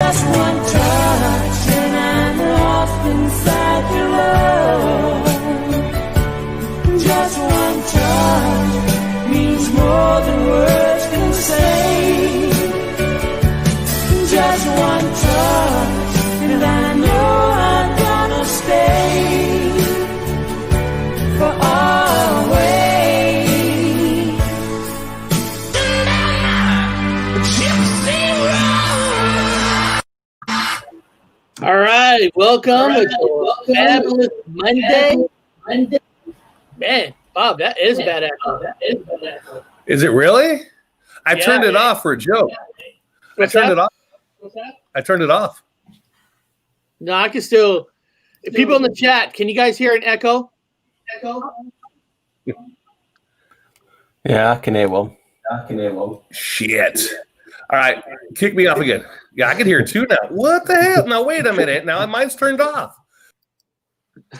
Just one touch and I'm lost inside your love. Just one touch means more than words can say. Just one touch and I know I'm gonna stay for always. All right, welcome. Fabulous Monday. Man, Bob, that is badass. Is it really? I turned it off for a joke. I turned it off. I turned it off. No, I can still. People in the chat, can you guys hear an echo? Yeah, I can enable. Shit. All right, kick me off again. Yeah, I can hear it too now. What the hell? Now, wait a minute. Now, mine's turned off.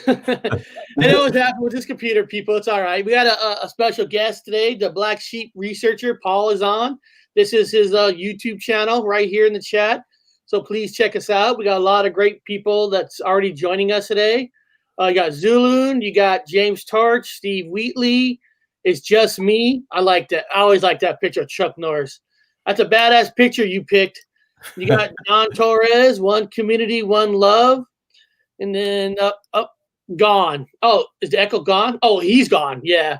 I know what's happened with this computer, people. It's all right. We got a special guest today. The Black Sheep researcher, Paul, is on. This is his YouTube channel right here in the chat. So please check us out. We got a lot of great people that's already joining us today. You got Zulun, you got James Torch, Steve Wheatley. It's just me. I like that. I always like that picture of Chuck Norris. That's a badass picture you picked. You got John Torres, One Community, One Love. And then gone. Oh, is the echo gone? Oh, he's gone. Yeah.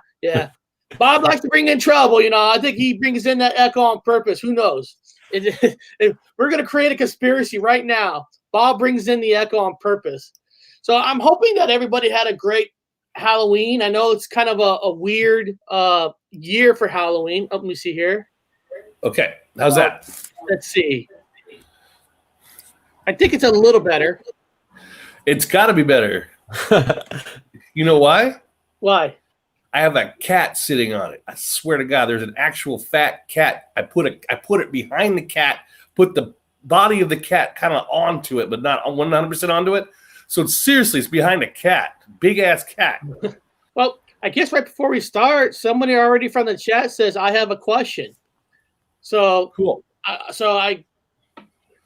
Bob likes to bring in trouble. You know, I think he brings in that echo on purpose. Who knows? We're going to create a conspiracy right now. Bob brings in the echo on purpose. So I'm hoping that everybody had a great Halloween. I know it's kind of a weird year for Halloween. Oh, let me see here. Okay. How's that? Let's see. I think it's a little better. It's got to be better. You know why? Why? I have a cat sitting on it. I swear to God, there's an actual fat cat. I put it behind the cat, put the body of the cat kind of onto it, but not 100% onto it. So it's behind a cat, big ass cat. Well, I guess right before we start, somebody already from the chat says, I have a question. So cool. I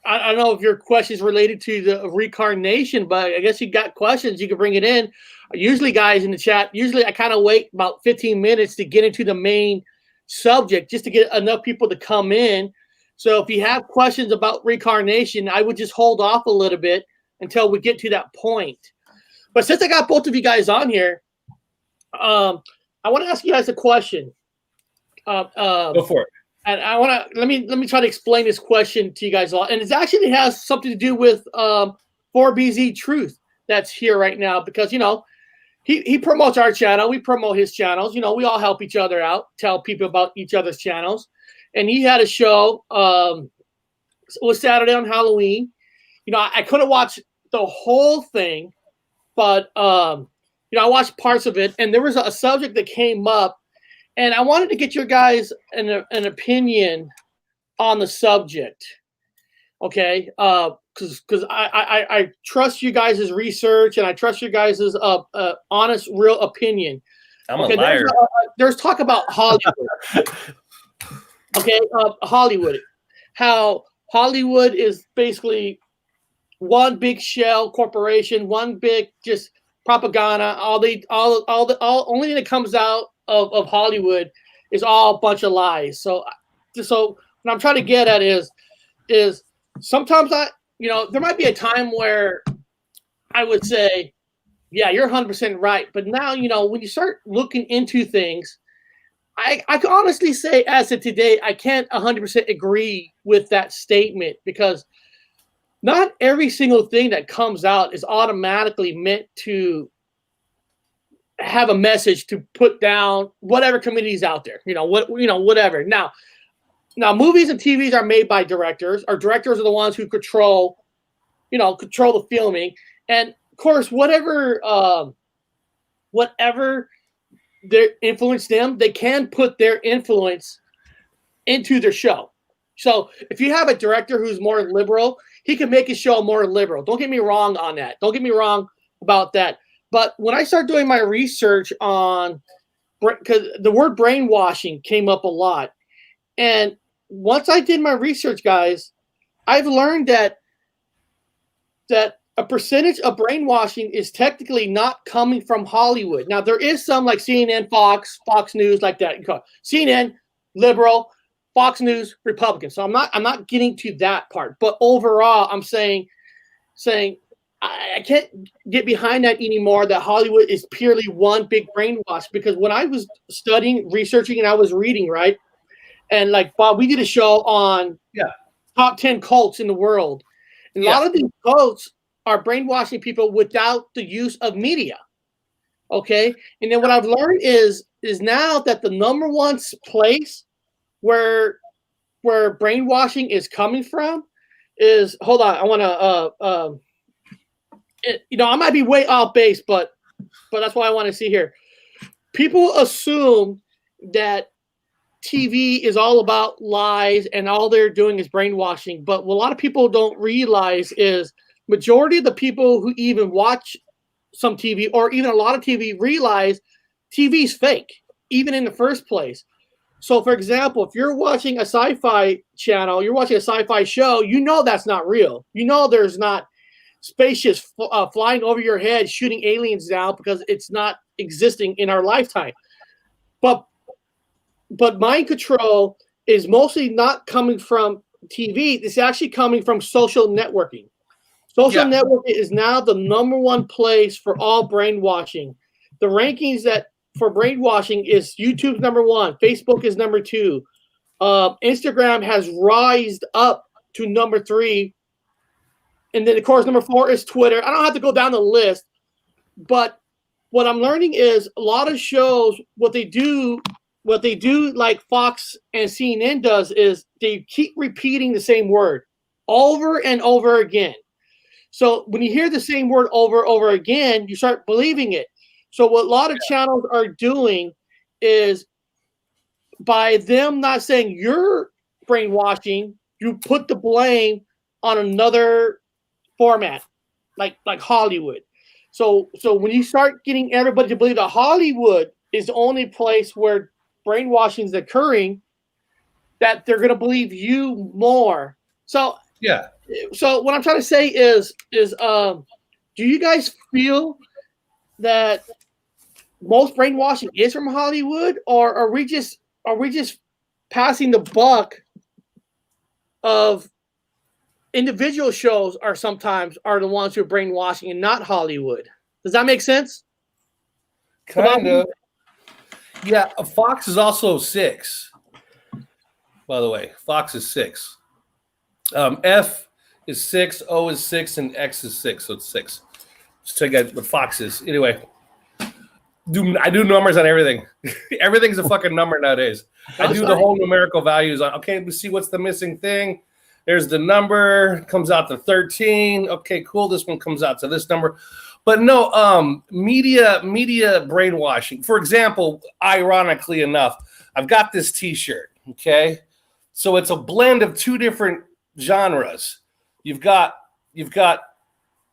don't know if your question is related to the reincarnation, but I guess you got questions. You can bring it in. Usually, guys in the chat, I kind of wait about 15 minutes to get into the main subject just to get enough people to come in. So if you have questions about reincarnation, I would just hold off a little bit until we get to that point. But since I got both of you guys on here, I want to ask you guys a question. Go for it. And I want to let me try to explain this question to you guys all. And it actually has something to do with 4BZ Truth that's here right now because, you know, he promotes our channel. We promote his channels. You know, we all help each other out, tell people about each other's channels. And he had a show. It was Saturday on Halloween. You know, I couldn't watch the whole thing, but, you know, I watched parts of it. And there was a subject that came up. And I wanted to get your guys an opinion on the subject, okay? Because I trust you guys' research and I trust you guys' honest, real opinion. I'm a liar. There's talk about Hollywood, okay? Hollywood, how Hollywood is basically one big shell corporation, one big just propaganda. Only thing that comes out of Hollywood is all a bunch of lies. So what I'm trying to get at is sometimes there might be a time where I would say, yeah, you're 100% right. But now, you know, when you start looking into things, I can honestly say as of today, I can't 100% agree with that statement because not every single thing that comes out is automatically meant to have a message to put down whatever community's out there, whatever. Now movies and TVs are made by directors. Our directors are the ones who control the filming. And of course, whatever their influence them, they can put their influence into their show. So if you have a director who's more liberal, he can make his show more liberal. Don't get me wrong on that. Don't get me wrong about that. But when I started doing my research on, because the word brainwashing came up a lot. And once I did my research, guys, I've learned that that a percentage of brainwashing is technically not coming from Hollywood. Now, there is some like CNN, Fox News, like that. CNN, liberal, Fox News, Republican. So I'm not getting to that part. But overall, I'm saying I can't get behind that anymore, that Hollywood is purely one big brainwash. Because when I was studying, researching, and I was reading, right? And like Bob, we did a show on top 10 cults in the world. And a lot of these cults are brainwashing people without the use of media. Okay. And then what I've learned is now that the number one place where brainwashing is coming from is, hold on, I want to I might be way off base, but that's what I want to see here. People assume that TV is all about lies and all they're doing is brainwashing. But what a lot of people don't realize is majority of the people who even watch some TV or even a lot of TV realize TV is fake, even in the first place. So, for example, if you're watching a sci-fi channel, you're watching a sci-fi show, you know that's not real. You know there's not spaceships flying over your head, shooting aliens down, because it's not existing in our lifetime. But mind control is mostly not coming from TV. It's actually coming from social networking. Social networking is now the number one place for all brainwashing. The rankings that for brainwashing is YouTube's number one, Facebook is number two, Instagram has rised up to number three, and then of course number four is Twitter. I don't have to go down the list, but what I'm learning is a lot of shows, what they do like Fox and CNN does is they keep repeating the same word over and over again. So when you hear the same word over and over again, you start believing it. So what a lot of channels are doing is, by them not saying you're brainwashing, you put the blame on another format, like Hollywood. So when you start getting everybody to believe that Hollywood is the only place where brainwashing is occurring, that they're going to believe you more. So what I'm trying to say is do you guys feel that most brainwashing is from Hollywood, or are we just passing the buck of individual shows are the ones who are brainwashing and not Hollywood? Does that make sense? Kind of. Yeah, Fox is also 6. By the way, Fox is 6. F is 6, O is 6, and X is 6, so it's 6. Just check out what Fox is. Anyway, I do numbers on everything. Everything's a fucking number nowadays. I do the whole numerical values on. Okay, we see what's the missing thing. There's the number, comes out to 13. Okay, cool. This one comes out to this number. But no, media brainwashing. For example, ironically enough, I've got this T-shirt. Okay, so it's a blend of two different genres. You've got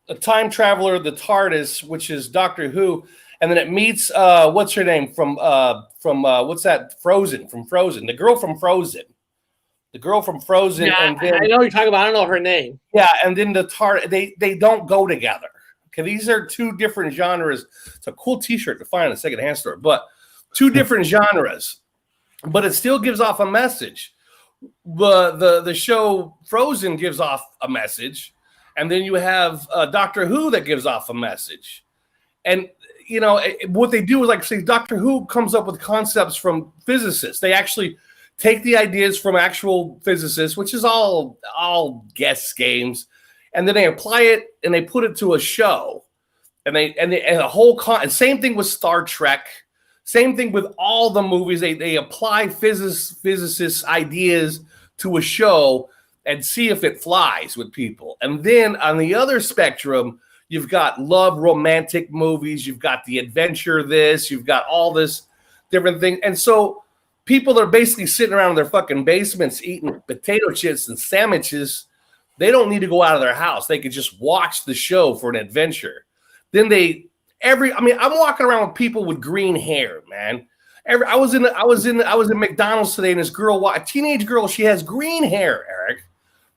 a time traveler, the TARDIS, which is Doctor Who, and then it meets what's her name from what's that? Frozen, the girl from Frozen. Yeah, and then, I know what you're talking about. I don't know her name. Yeah, and then the TARDIS. They don't go together. Okay, these are two different genres. It's a cool T-shirt to find in a secondhand store, but two different genres. But it still gives off a message. The show Frozen gives off a message, and then you have Doctor Who that gives off a message. And what they do is, like, say, Doctor Who comes up with concepts from physicists. They actually take the ideas from actual physicists, which is all guess games, and then they apply it and they put it to a show, and a whole and same thing with Star Trek. Same thing with all the movies. They apply physicists' ideas to a show and see if it flies with people. And then on the other spectrum, you've got love romantic movies. You've got the adventure this. You've got all this different thing. And so people that are basically sitting around in their fucking basements eating potato chips and sandwiches, they don't need to go out of their house. They could just watch the show for an adventure. Then I'm walking around with people with green hair, man. I was in McDonald's today, and this girl, a teenage girl, she has green hair, Eric.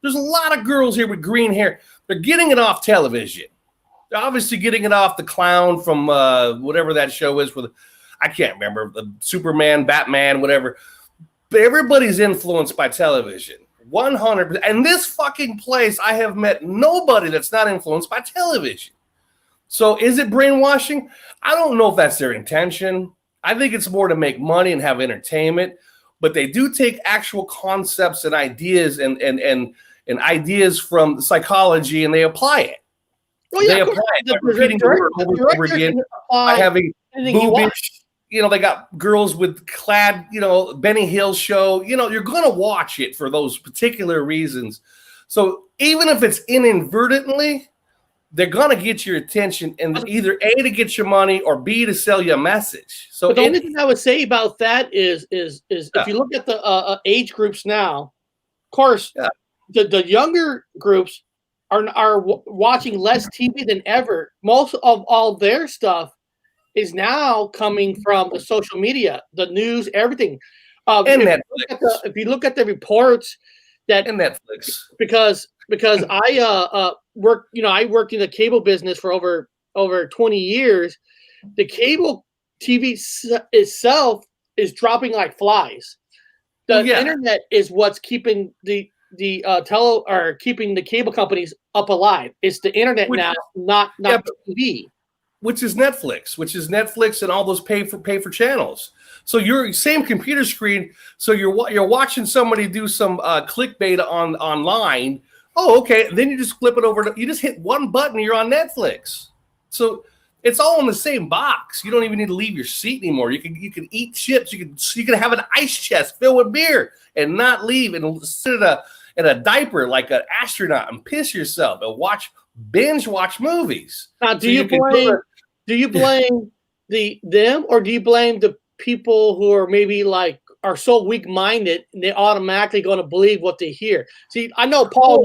There's a lot of girls here with green hair. They're getting it off television. They're obviously getting it off the clown from whatever that show is with, I can't remember, the Superman, Batman, whatever. But everybody's influenced by television. 100%. And this fucking place, I have met nobody that's not influenced by television. So is it brainwashing? I don't know if that's their intention. I think it's more to make money and have entertainment. But they do take actual concepts and ideas and ideas from psychology, and they apply it. Oh, yeah, they apply it by repeating the word over and over again, by having boobish. You know, they got girls with clad, you know, Benny Hill show. You know, you're going to watch it for those particular reasons. So even if it's inadvertently, they're going to get your attention, and either A, to get your money, or B, to sell you a message. So but the only thing I would say about that is if you look at the age groups now, of course, the younger groups are watching less TV than ever. Most of all their stuff is now coming from the social media, the news, everything. And if you look at the reports that and Netflix, because I worked in the cable business for over 20 years. The cable TV itself is dropping like flies. The internet is what's keeping keeping the cable companies up alive. It's the internet now, not TV. Which is Netflix and all those pay for channels. So your same computer screen. So you're watching somebody do some clickbait online. Oh, okay. Then you just flip it over. You just hit one button. You're on Netflix. So it's all in the same box. You don't even need to leave your seat anymore. You can eat chips. You can have an ice chest filled with beer and not leave and sit in a diaper like an astronaut and piss yourself and binge watch movies. Now, do you blame them, or do you blame the people who are maybe are so weak-minded and they're automatically going to believe what they hear? See, I know, Paul,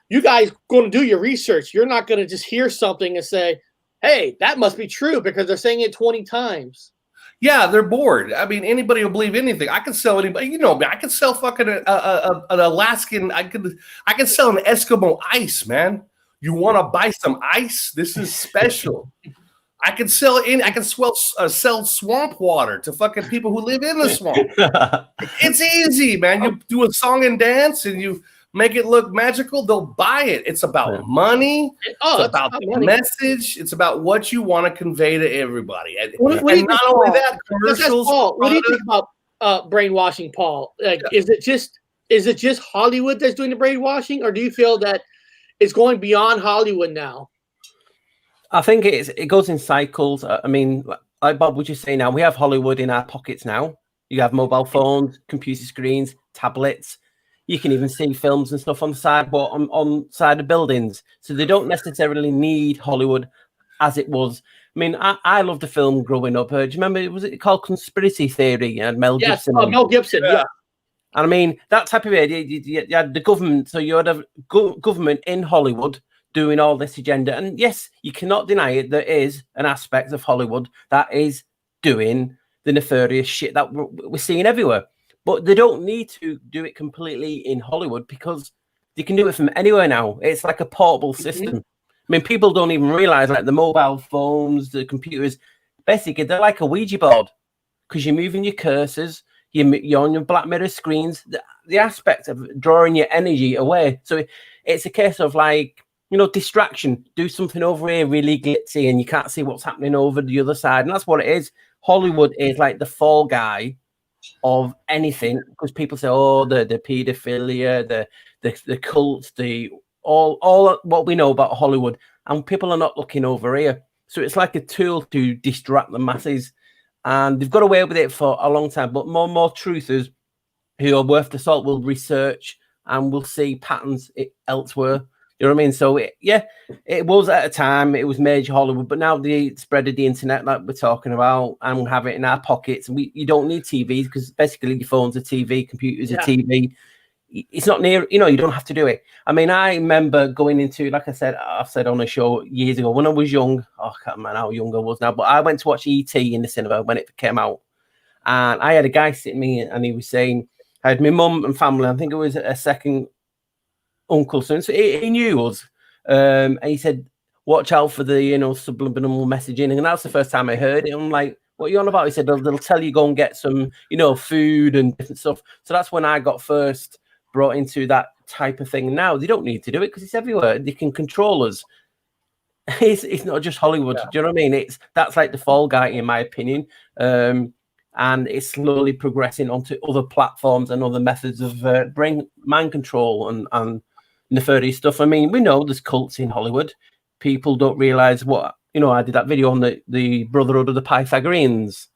you guys going to do your research. You're not going to just hear something and say, hey, that must be true because they're saying it 20 times. Yeah, they're bored. I mean, anybody will believe anything. I can sell anybody. You know me. I can sell fucking an Alaskan. I can sell an Eskimo ice, man. You want to buy some ice? This is special. I can sell sell swamp water to fucking people who live in the swamp. It's easy, man. You do a song and dance and you make it look magical. They'll buy it. It's about money. It's about the message. It's about what you want to convey to everybody. And not only that, commercials. What do you think about brainwashing, Paul? Is it just Hollywood that's doing the brainwashing, or do you feel that it's going beyond Hollywood now? I think it goes in cycles. I mean, like Bob was just saying, now we have Hollywood in our pockets now. You have mobile phones, computer screens, tablets. You can even see films and stuff on the side, but on side of buildings. So they don't necessarily need Hollywood as it was. I mean, I loved the film growing up. Do you remember? Was it called Conspiracy Theory? And Mel Gibson. Yes, Mel Gibson. Yeah. And I mean, that type of idea. You had the government. So you had a government in Hollywood doing all this agenda. And yes, you cannot deny it. There is an aspect of Hollywood that is doing the nefarious shit that we're seeing everywhere. But they don't need to do it completely in Hollywood because they can do it from anywhere now. It's like a portable system. I mean, people don't even realize the mobile phones, the computers, basically they're like a Ouija board because you're moving your cursors, you're on your Black Mirror screens, the aspect of drawing your energy away. So it's a case of distraction. Do something over here really glitzy and you can't see what's happening over the other side. And that's what it is. Hollywood is like the fall guy of anything because people say, oh, the pedophilia, the cults, all what we know about Hollywood, and people are not looking over here. So it's like a tool to distract the masses, and they've got away with it for a long time. But more and more truthers who are worth the salt will research and will see patterns elsewhere. You know what I mean? So it was at a time, it was major Hollywood, but now the spread of the internet, like we're talking about, and we have it in our pockets. And you don't need TVs because basically your phone's a TV, computers a TV. It's not near, you don't have to do it. I mean, I remember going into, like I've said on a show years ago when I was young. I can't remember how young I was now, but I went to watch E.T. in the cinema when it came out, and I had a guy sitting me, and he was saying, I had my mum and family. I think it was a second uncle. So he knew us. And he said, watch out for the, subliminal messaging. And that's the first time I heard it. I'm like, what are you on about? He said, they'll tell you, go and get some, food and different stuff. So that's when I got first brought into that type of thing. Now they don't need to do it because it's everywhere. They can control us. It's not just Hollywood. Yeah. Do you know what I mean? That's like the Fall Guy, in my opinion. And it's slowly progressing onto other platforms and other methods of brain mind control and nefarious stuff. I mean, we know there's cults in Hollywood. People don't realize what, I did that video on the Brotherhood of the Pythagoreans.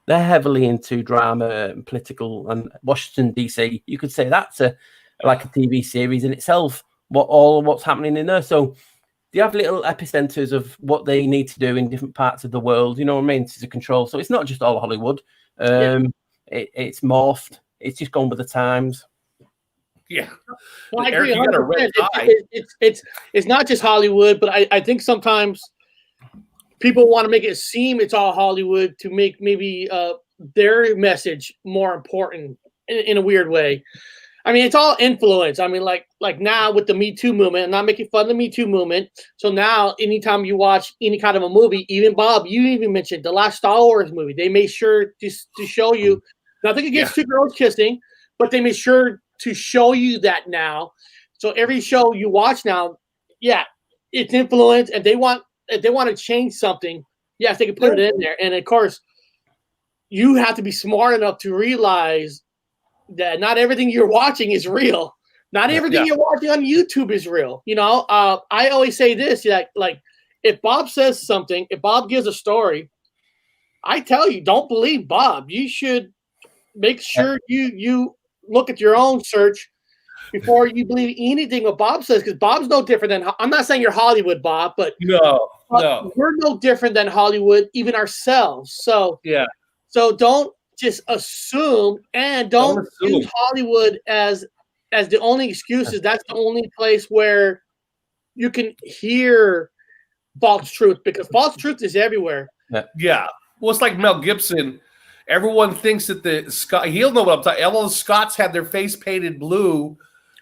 They're heavily into drama and political, and Washington, D.C. You could say that's like a TV series in itself, what's happening in there. So they have little epicenters of what they need to do in different parts of the world, you know what I mean, to control. So it's not just all Hollywood. It's morphed. It's just gone with the times. Yeah. Well, I Eric, agree. you got a red 100%. eye. It's not just Hollywood, but I think sometimes people want to make it seem it's all Hollywood to make maybe their message more important in a weird way. I mean, it's all influence. I mean, like now with the Me Too movement, I'm not making fun of the Me Too movement. So now anytime you watch any kind of a movie, even Bob, you even mentioned the last Star Wars movie, they made sure to show you nothing against two girls kissing, but they made sure to show you that now. So every show you watch now, it's influence, and if they want to change something, yes, they can put it in there. And of course, you have to be smart enough to realize that not everything you're watching is real. Not everything you're watching on YouTube is real. I always say this, like if Bob says something, if Bob gives a story, I tell you, don't believe Bob. You should make sure you look at your own search before you believe anything what Bob says, because Bob's no different than, I'm not saying you're Hollywood, Bob, but No. we're no different than Hollywood, even ourselves. So don't just assume, and don't use Hollywood as the only excuses. That's the only place where you can hear false truth, because false truth is everywhere. Yeah. Well, it's like Mel Gibson. Everyone thinks that he'll know what I'm talking. All the Scots had their face painted blue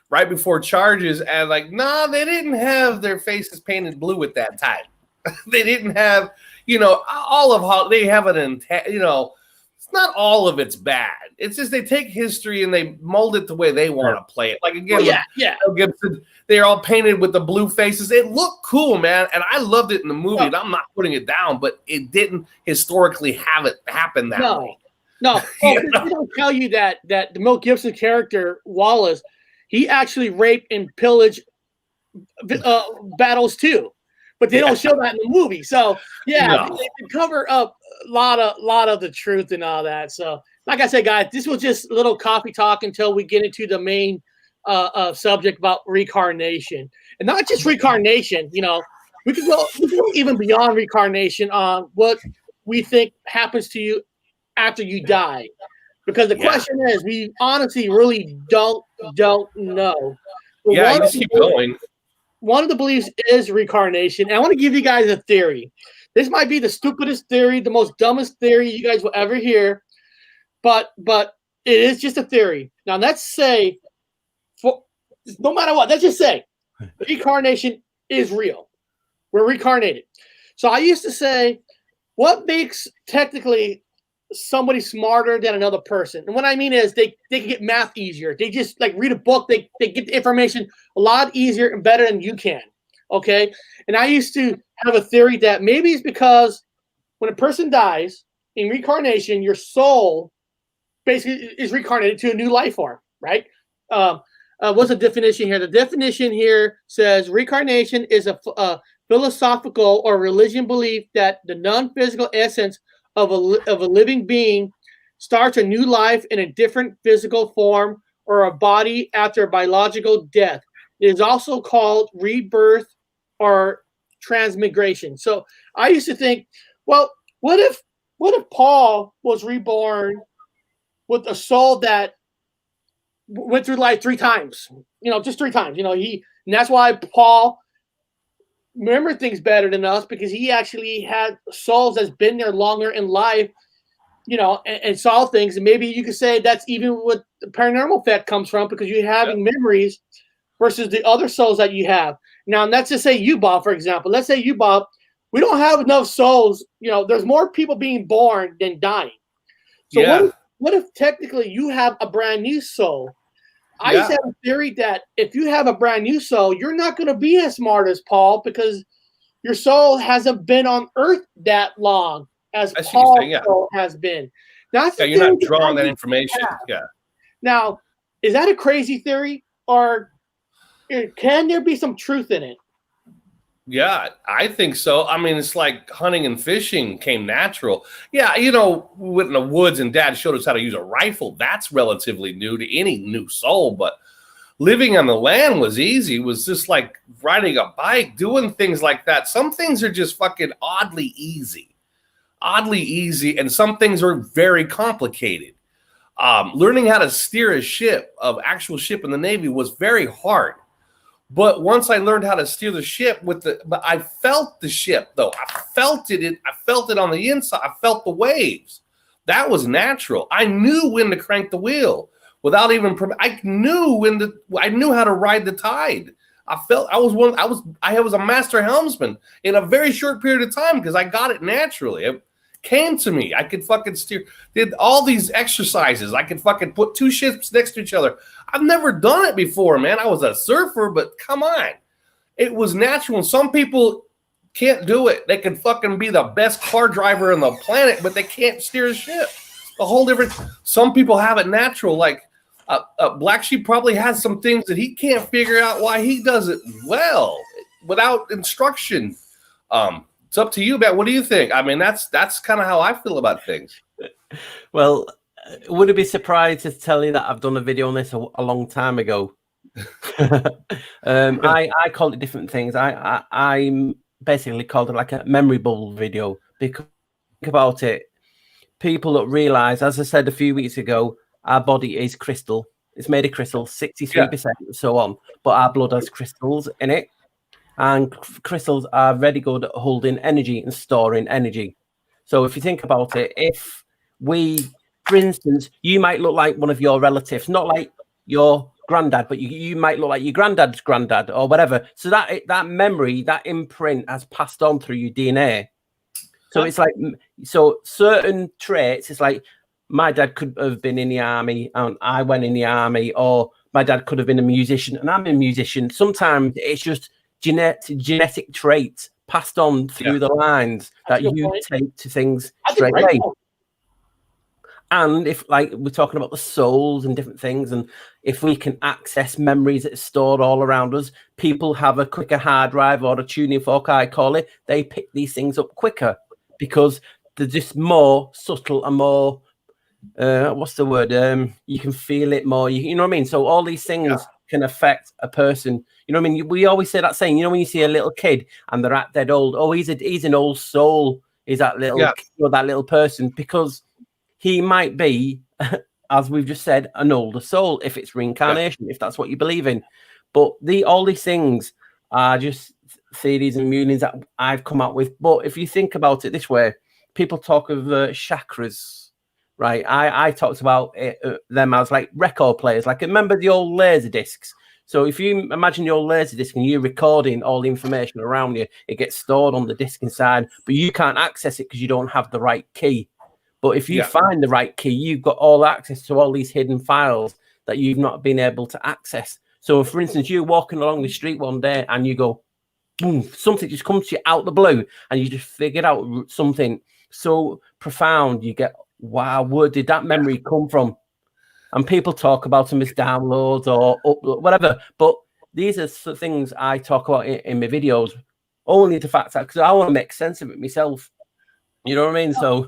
right before charges, and they didn't have their faces painted blue at that time. They didn't have, all of how they have it's not all of it's bad. It's just they take history and they mold it the way they want to play it. Like again, Mel Gibson, they're all painted with the blue faces. It looked cool, man, and I loved it in the movie. And I'm not putting it down, but it didn't historically have it happen that way. No, they don't tell you that the Mel Gibson character Wallace, he actually raped and pillaged battles too, but they don't show that in the movie. So they cover up a lot of the truth and all that. So, like I said, guys, this was just a little coffee talk until we get into the main subject about reincarnation, and not just reincarnation. We could go even beyond reincarnation on what we think happens to you after you die, because the question is, we honestly really don't know. But just keep going. One of the beliefs is reincarnation. And I want to give you guys a theory. This might be the stupidest theory, the most dumbest theory you guys will ever hear, but it is just a theory. Now let's say, no matter what, let's just say reincarnation is real. We're reincarnated. So I used to say, what makes technically somebody smarter than another person? And what I mean is they can get math easier. They just read a book. They get the information a lot easier and better than you can. Okay. And I used to have a theory that maybe it's because when a person dies in reincarnation, your soul basically is reincarnated to a new life form, right? What's the definition here? The definition here says reincarnation is a philosophical or religion belief that the non-physical essence of a living being starts a new life in a different physical form or a body after a biological death. It is also called rebirth or transmigration. So I used to think, well, what if Paul was reborn with a soul that went through life 3 times? Just 3 times. And that's why Paul remember things better than us, because he actually had souls that's been there longer in life, and saw things. And maybe you could say that's even what the paranormal effect comes from, because you're having memories versus the other souls that you have. Now, let's just say you, Bob, for example. Let's say you, Bob, we don't have enough souls. You know, there's more people being born than dying. So what if technically you have a brand new soul? I used to have a theory that if you have a brand new soul, you're not going to be as smart as Paul because your soul hasn't been on Earth that long as Paul's soul has been. That's you're not drawing that information. Yeah. Now, is that a crazy theory, or can there be some truth in it? Yeah, I think so. I mean, it's like hunting and fishing came natural. Yeah, you know, we went in the woods and Dad showed us how to use a rifle. That's relatively new to any new soul, but living on the land was easy. It was just like riding a bike, doing things like that. Some things are just fucking oddly easy, and some things are very complicated. Learning how to steer a ship, of actual ship in the Navy, was very hard. But once I learned how to steer the ship but I felt the ship though. I felt it on the inside. I felt the waves. That was natural. I knew when to crank the wheel without even. I knew how to ride the tide. I was a master helmsman in a very short period of time because I got it naturally. It came to me. I could fucking steer. Did all these exercises. I could fucking put two ships next to each other. I've never done it before, man. I was a surfer, but come on. It was natural. And some people can't do it. They can fucking be the best car driver on the planet, but they can't steer a ship. A whole different. Some people have it natural. Like Black Sheep probably has some things that he can't figure out why he does it well without instruction. It's up to you, man. What do you think? I mean, that's kind of how I feel about things. Well, would it be surprised to tell you that I've done a video on this a long time ago? I called it different things. I basically called it like a memory bubble video, because think about it. People don't realize, as I said a few weeks ago, our body is crystal. It's made of crystal, 63% and so on. But our blood has crystals in it. And crystals are very good at holding energy and storing energy. So if you think about it, if we, for instance, you might look like one of your relatives, not like your granddad, but you might look like your granddad's granddad or whatever. So that memory, that imprint has passed on through your DNA. So it's like, so certain traits, it's like my dad could have been in the army and I went in the army, or my dad could have been a musician and I'm a musician. Sometimes it's just genetic traits passed on through the lines that you take to things straight away. And if, like, we're talking about the souls and different things, and if we can access memories that are stored all around us, people have a quicker hard drive or a tuning fork, I call it. They pick these things up quicker because they're just more subtle and more, what's the word? You can feel it more. You know what I mean? So all these things can affect a person. You know what I mean? We always say that saying, you know, when you see a little kid and they're at dead old, oh, he's an old soul. He's that little kid or that little person, because he might be, as we've just said, an older soul if it's reincarnation, if that's what you believe in. But all these things are just theories and meanings that I've come up with. But if you think about it this way, people talk of chakras, right? I talked about them as like record players. Like, remember the old laser discs? So if you imagine your laser disc and you're recording all the information around you, it gets stored on the disc inside, but you can't access it because you don't have the right key. But if you find the right key, you've got all access to all these hidden files that you've not been able to access. So, for instance, you're walking along the street one day and you go, boom, something just comes to you out the blue, and you just figured out something so profound. You get, wow, where did that memory come from? And people talk about them as downloads or upload, whatever. But these are the things I talk about in my videos, only the fact that because I want to make sense of it myself. You know what I mean? So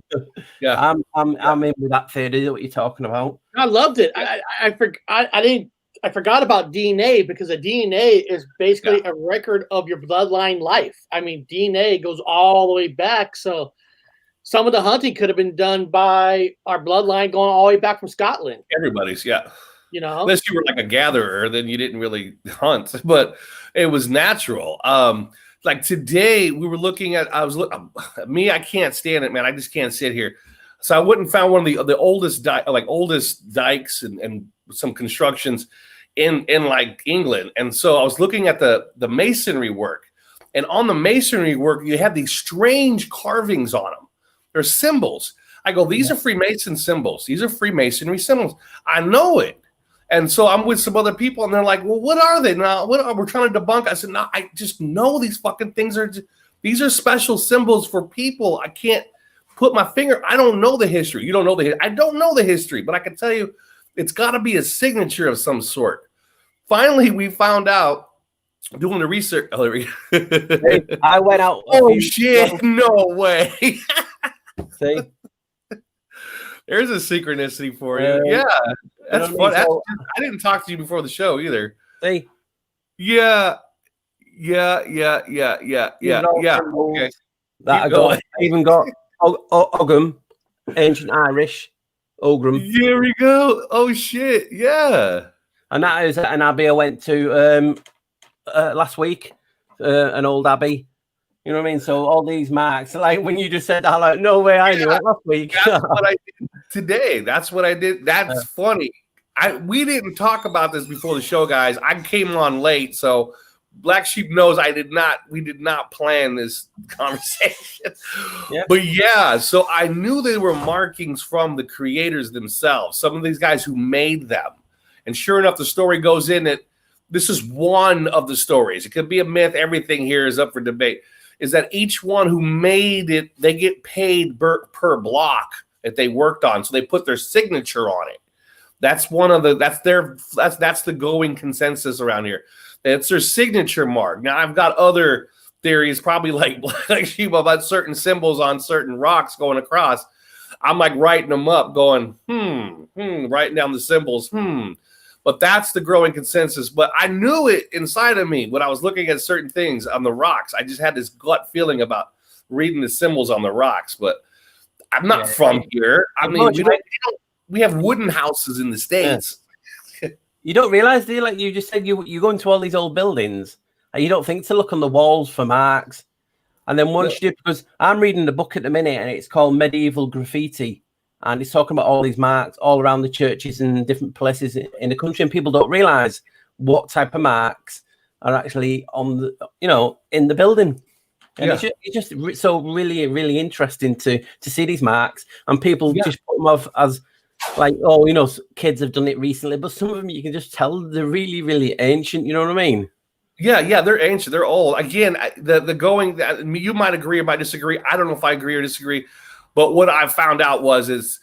I'm in with that theory. What you're talking about? I loved it. I forgot about DNA, because the DNA is basically a record of your bloodline life. I mean, DNA goes all the way back. So some of the hunting could have been done by our bloodline going all the way back from Scotland. Everybody's, you know, unless you were like a gatherer, then you didn't really hunt, but it was natural. Like today, we were looking at. I can't stand it, man. I just can't sit here. So I went and found one of the oldest oldest dikes and some constructions in like England. And so I was looking at the masonry work, and on the masonry work, you have these strange carvings on them. They're symbols. I go, these are Freemason symbols. These are Freemasonry symbols. I know it. And so I'm with some other people, and they're like, well, what are they now? We're trying to debunk. I said, no, I just know these fucking things these are special symbols for people. I can't put my finger. I don't know the history. You don't know I don't know the history, but I can tell you it's got to be a signature of some sort. Finally, we found out doing the research. Oh, Hey, I went out. Oh, shit. No way. See? There's a synchronicity for you. Yeah. That's fun. I didn't talk to you before the show either. See? Yeah. Okay. I even got Ogham, ancient Irish, Ogham. Here we go. Oh shit, yeah. And that is an abbey I went to last week, an old abbey. You know what I mean? So all these marks, like when you just said that, like, no way, I knew it last week. That's what I did today. That's what I did. That's funny. We didn't talk about this before the show, guys. I came on late, so Black Sheep knows we did not plan this conversation. Yeah. But yeah, so I knew they were markings from the creators themselves, some of these guys who made them. And sure enough, the story goes in that this is one of the stories. It could be a myth. Everything here is up for debate. Is that each one who made it, they get paid per block that they worked on. So they put their signature on it. That's one of that's the going consensus around here. It's their signature mark. Now, I've got other theories, probably like Black Sheep, about certain symbols on certain rocks going across. I'm like writing them up, going, writing down the symbols, But that's the growing consensus. But I knew it inside of me when I was looking at certain things on the rocks. I just had this gut feeling about reading the symbols on the rocks. But I'm not from here. I mean, we have wooden houses in the States. Yeah. You don't realize, do you? Like you just said, you go into all these old buildings and you don't think to look on the walls for marks. And then once you do, because I'm reading the book at the minute and it's called Medieval Graffiti. And it's talking about all these marks all around the churches and different places in the country. And people don't realize what type of marks are actually on the, in the building. And it's just so really, really interesting to see these marks. And people just put them off as like, kids have done it recently. But some of them, you can just tell they're really, really ancient. You know what I mean? Yeah, they're ancient. They're old. Again, you might agree or might disagree. I don't know if I agree or disagree. But what I found out is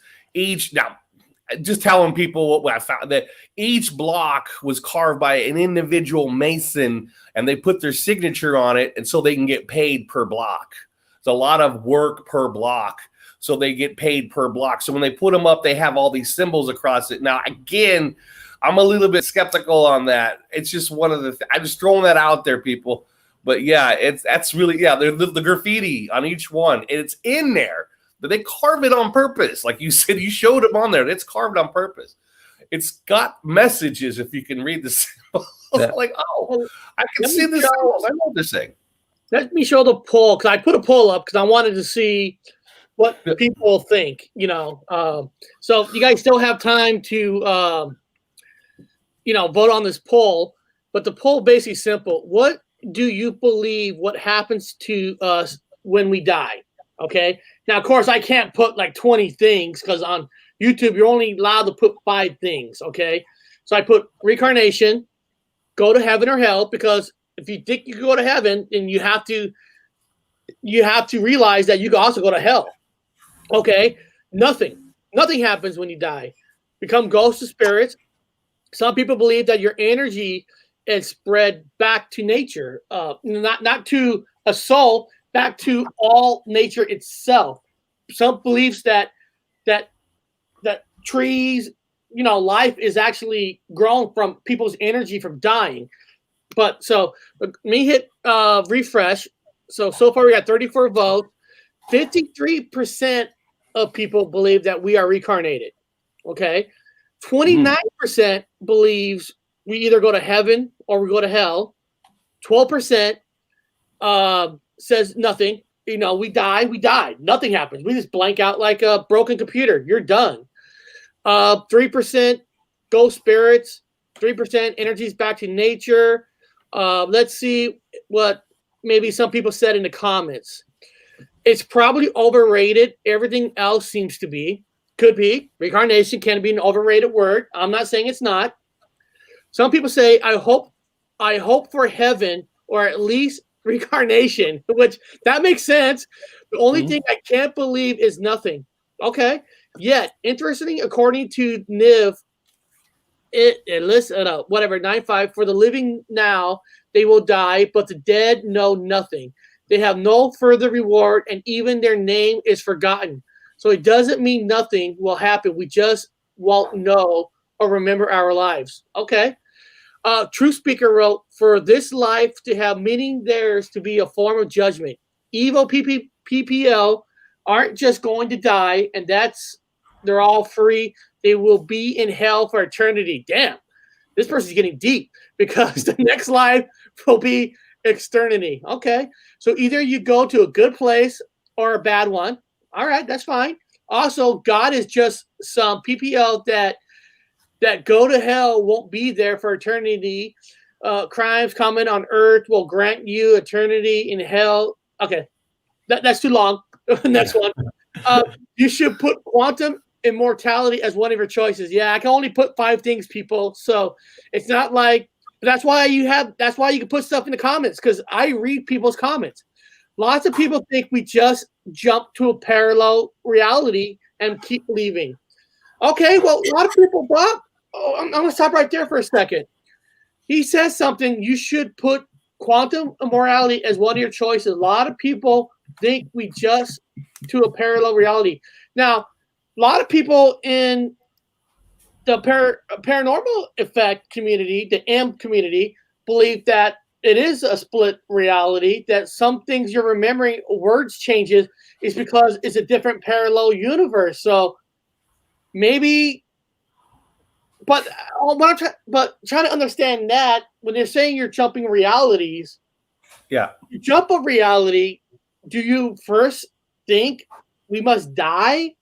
just telling people what I found, that each block was carved by an individual mason and they put their signature on it. And so they can get paid per block. It's a lot of work per block. So they get paid per block. So when they put them up, they have all these symbols across it. Now, again, I'm a little bit skeptical on that. It's just one of the I'm just throwing that out there, people. But yeah, that's really, the graffiti on each one. And it's in there. But they carve it on purpose. Like you said, you showed them on there. It's carved on purpose. It's got messages if you can read the symbol. Like, I can see this. I know this thing. Let me show the poll, because I put a poll up because I wanted to see what people think, So you guys still have time to, vote on this poll. But the poll basically simple. What do you believe what happens to us when we die? Okay. Now, of course, I can't put like 20 things because on YouTube, you're only allowed to put 5 things. Okay. So I put reincarnation, go to heaven or hell, because if you think you can go to heaven, then you have to realize that you can also go to hell. Okay. Nothing happens when you die. Become ghosts of spirits. Some people believe that your energy is spread back to nature, not to a soul, back to all nature itself. Some beliefs that trees, life is actually grown from people's energy from dying. But so let me hit refresh. So far we got 34 votes. 53% of people believe that we are reincarnated. Okay. 29% believes we either go to heaven or we go to hell. 12% says nothing. We died. Nothing happens. We just blank out like a broken computer. You're done. 3% ghost spirits. 3% energies back to nature. Let's see what maybe some people said in the comments. It's probably overrated. Everything else seems to be. Could be. Reincarnation can be an overrated word. I'm not saying it's not. Some people say, I hope for heaven or at least reincarnation, which that makes sense. The only thing I can't believe is nothing. Okay. Yet, interesting, according to Niv, it lists whatever 9.5 for the living now they will die, but the dead know nothing. They have no further reward, and even their name is forgotten. So it doesn't mean nothing will happen. We just won't know or remember our lives. Okay. True Speaker wrote, for this life to have meaning, there's to be a form of judgment. Evil PPL aren't just going to die, and they're all free. They will be in hell for eternity. Damn, this person's getting deep because the next life will be externity. Okay, so either you go to a good place or a bad one. All right, that's fine. Also, God is just some PPL that go to hell won't be there for eternity. Crimes common on earth will grant you eternity in hell. Okay, that's too long. Next one. You should put quantum immortality as one of your choices. Yeah, I can only put 5 things, people. So it's not like that's why you can put stuff in the comments, because I read people's comments. Lots of people think we just jump to a parallel reality and keep leaving. Okay, well, a lot of people, Bob. I'm going to stop right there for a second. He says something. You should put quantum immortality as one of your choices. A lot of people think we just to a parallel reality. Now, a lot of people in the paranormal effect community, the M community, believe that it is a split reality, that some things you're remembering, words changes, is because it's a different parallel universe. So maybe, but trying to understand that when they're saying you're jumping realities, Yeah. you jump a reality, do you first think we must die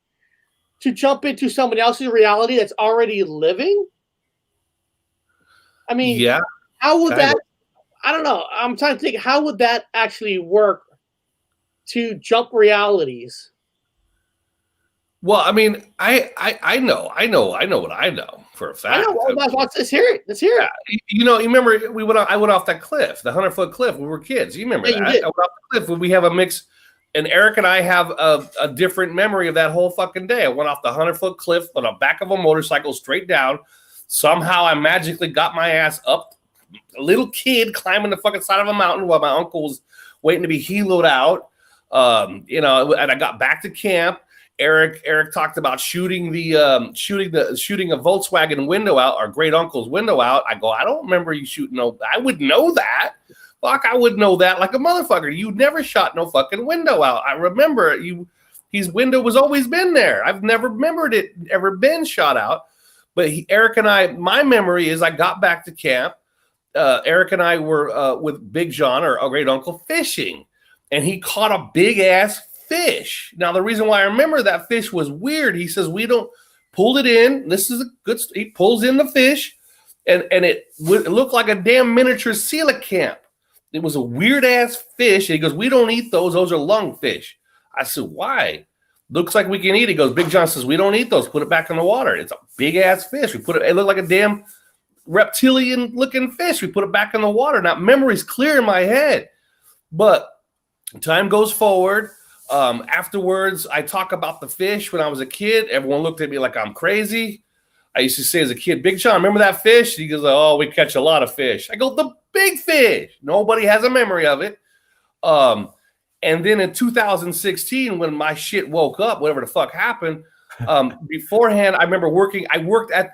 to jump into somebody else's reality that's already living? I mean, Yeah. how would that? I don't know. I'm trying to think. How would that actually work to jump realities? Well, I mean, I know what I know for a fact. I know. Well, let's hear it. Let's hear it. You remember I went off that cliff, the 100-foot cliff when we were kids. You remember that? You did. I went off the cliff when we have a mix, and Eric and I have a different memory of that whole fucking day. I went off the 100-foot cliff on the back of a motorcycle straight down. Somehow I magically got my ass up, a little kid climbing the fucking side of a mountain while my uncle was waiting to be heloed out. And I got back to camp. Eric talked about shooting a Volkswagen window out, our great uncle's window out. I go, I don't remember you shooting no. I would know that. Fuck, I would know that like a motherfucker. You never shot no fucking window out. I remember his window was always been there. I've never remembered it ever been shot out. But Eric and I, my memory is I got back to camp. Eric and I were with Big John, our great uncle, fishing, and he caught a big ass fish. Now, the reason why I remember that fish was weird. He says, we don't pull it in. This is a good, he pulls in the fish and it looked like a damn miniature coelacanth. It was a weird ass fish. And he goes, we don't eat those. Those are lungfish. I said, why? Looks like we can eat it. He goes, Big John says, we don't eat those. Put it back in the water. It's a big ass fish. It looked like a damn reptilian looking fish. We put it back in the water. Now, memory's clear in my head, but time goes forward. Afterwards, I talk about the fish when I was a kid. Everyone looked at me like I'm crazy. I used to say as a kid, Big John, remember that fish? He goes, oh, we catch a lot of fish. I go, the big fish. Nobody has a memory of it. And then in 2016, when my shit woke up, whatever the fuck happened, beforehand, I remember working. I worked at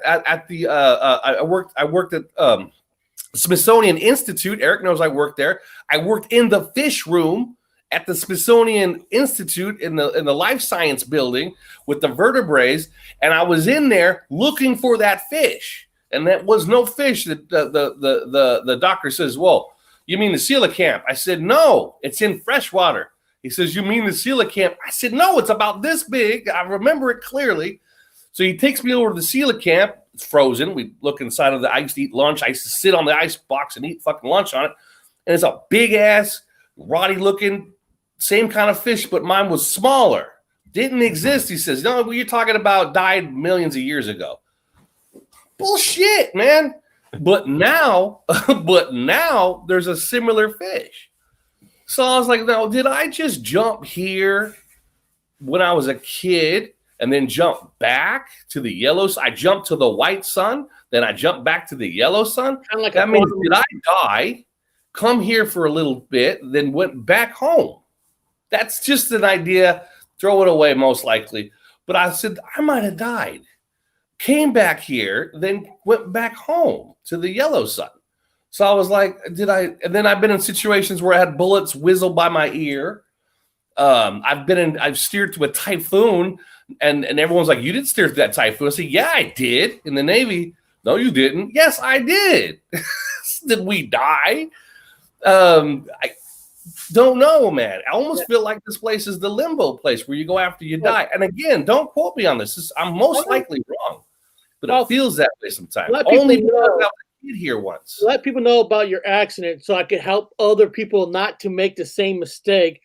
Smithsonian Institute. Eric knows I worked there. I worked in the fish room at the Smithsonian Institute in the Life Science building with the vertebrates, and I was in there looking for that fish, and that was no fish. The doctor says, well, you mean the coelacanth? I said, no, it's in freshwater. He says, you mean the coelacanth? I said, no, it's about this big. I remember it clearly. So he takes me over to the coelacanth. It's frozen. We look inside of the ice to eat lunch. I used to sit on the ice box and eat fucking lunch on it. And it's a big ass, rotty looking, same kind of fish, but mine was smaller. Didn't exist. He says, no, what you're talking about died millions of years ago. Bullshit, man. But now there's a similar fish. So I was like, no, did I just jump here when I was a kid and then jump back to the yellow sun? I jumped to the white sun, then I jumped back to the yellow sun. Kind of like that means, did I die, come here for a little bit, then went back home? That's just an idea. Throw it away, most likely. But I said, I might have died. Came back here, then went back home to the yellow sun. So I was like, did I? And then I've been in situations where I had bullets whizzle by my ear. I've steered through a typhoon, and everyone's like, you didn't steer through that typhoon. I said, yeah, I did. In the Navy, no, you didn't. Yes, I did. Did we die? I don't know, man. I almost feel like this place is the limbo place where you go after you die. And again, don't quote me on this. I'm most likely wrong, but it feels that way sometimes. Only because I was a kid here once. Let people know about your accident so I could help other people not to make the same mistake.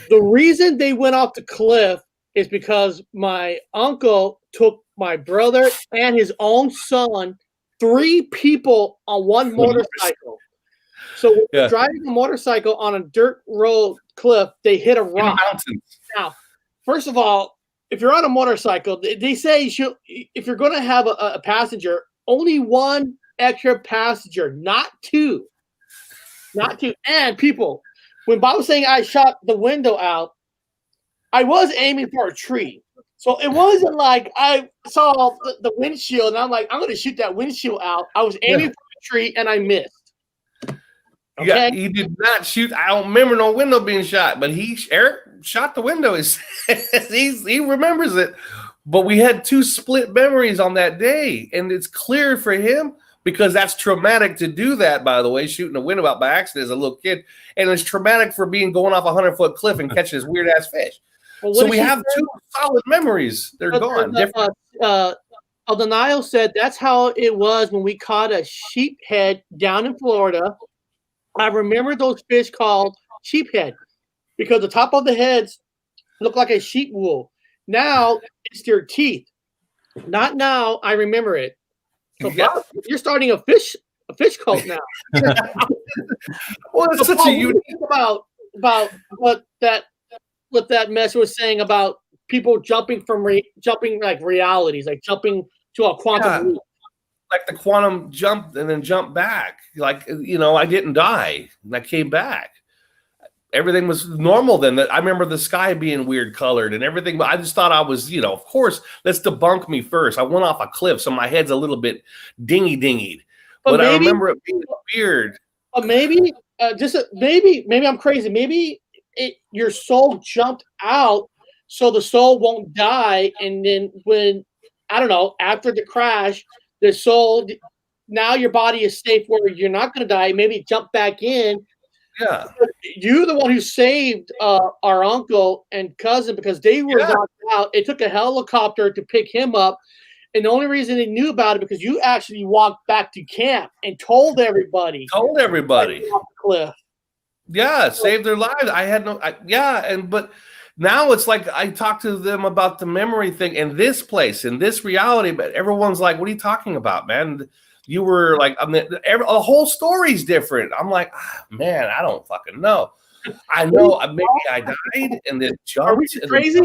The reason they went off the cliff is because my uncle took my brother and his own son, 3 people on one motorcycle. So driving a motorcycle on a dirt road cliff, they hit a rock. Now, first of all, if you're on a motorcycle, they say if you're going to have a passenger, only 1 extra passenger, not 2. Not 2. And people, when Bob was saying I shot the window out, I was aiming for a tree. So it wasn't like I saw the windshield and I'm like, I'm going to shoot that windshield out. I was aiming for a tree and I missed. Okay. Yeah, he did not shoot. I don't remember no window being shot, but Eric shot the window. He remembers it. But we had 2 split memories on that day, and it's clear for him because that's traumatic to do that, by the way, shooting a window out by accident as a little kid. And it's traumatic for going off a 100-foot cliff and catching this weird-ass fish. Well, so we have 2 solid memories. They're gone. Aldenial said that's how it was when we caught a sheephead down in Florida. I remember those fish called sheephead because the top of the heads look like a sheep wool. Now it's their teeth. Not now. I remember it. So Bob, you're starting a fish cult now. Well, it's such a unique about what that mess was saying about people jumping from jumping like realities, like jumping to a quantum leap. Like the quantum jump and then jump back. Like, I didn't die and I came back. Everything was normal then. I remember the sky being weird colored and everything, but I just thought I was, of course, let's debunk me first. I went off a cliff, so my head's a little bit dingy-dingied. But I remember it being weird. But maybe, maybe I'm crazy. Maybe your soul jumped out so the soul won't die. And then when, I don't know, after the crash, the soul, now your body is safe where you're not going to die. Maybe jump back in. Yeah. You're the one who saved our uncle and cousin because they were knocked out. It took a helicopter to pick him up. And the only reason they knew about it because you actually walked back to camp and told everybody. Off the cliff. Yeah, saved their lives. I had but now it's like I talk to them about the memory thing in this place, in this reality, but everyone's like, what are you talking about, man? You were like, the whole story's different. I'm like, man, I don't fucking know. I know maybe I died and then jumped. Are we crazy?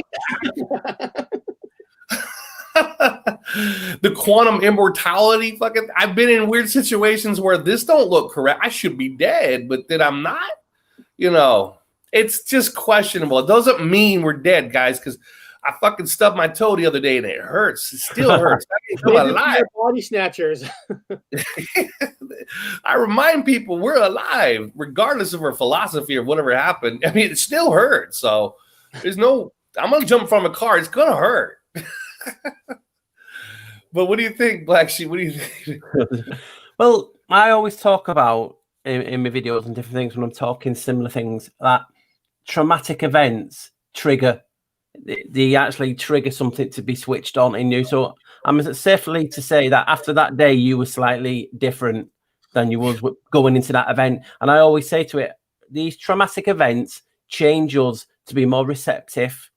The quantum immortality fucking. I've been in weird situations where this don't look correct. I should be dead, but then I'm not. It's just questionable. It doesn't mean we're dead, guys, because I fucking stubbed my toe the other day and it hurts. It still hurts. I'm alive. Body snatchers. I remind people we're alive, regardless of our philosophy or whatever happened. I mean, it still hurts. So I'm going to jump from a car. It's going to hurt. But what do you think, Black Sheep? What do you think? Well, I always talk about in my videos and different things when I'm talking similar things that traumatic events trigger they actually trigger something to be switched on in you. So I'm safely to say that after that day, you were slightly different than you was going into that event. And I always say to it, these traumatic events change us to be more receptive.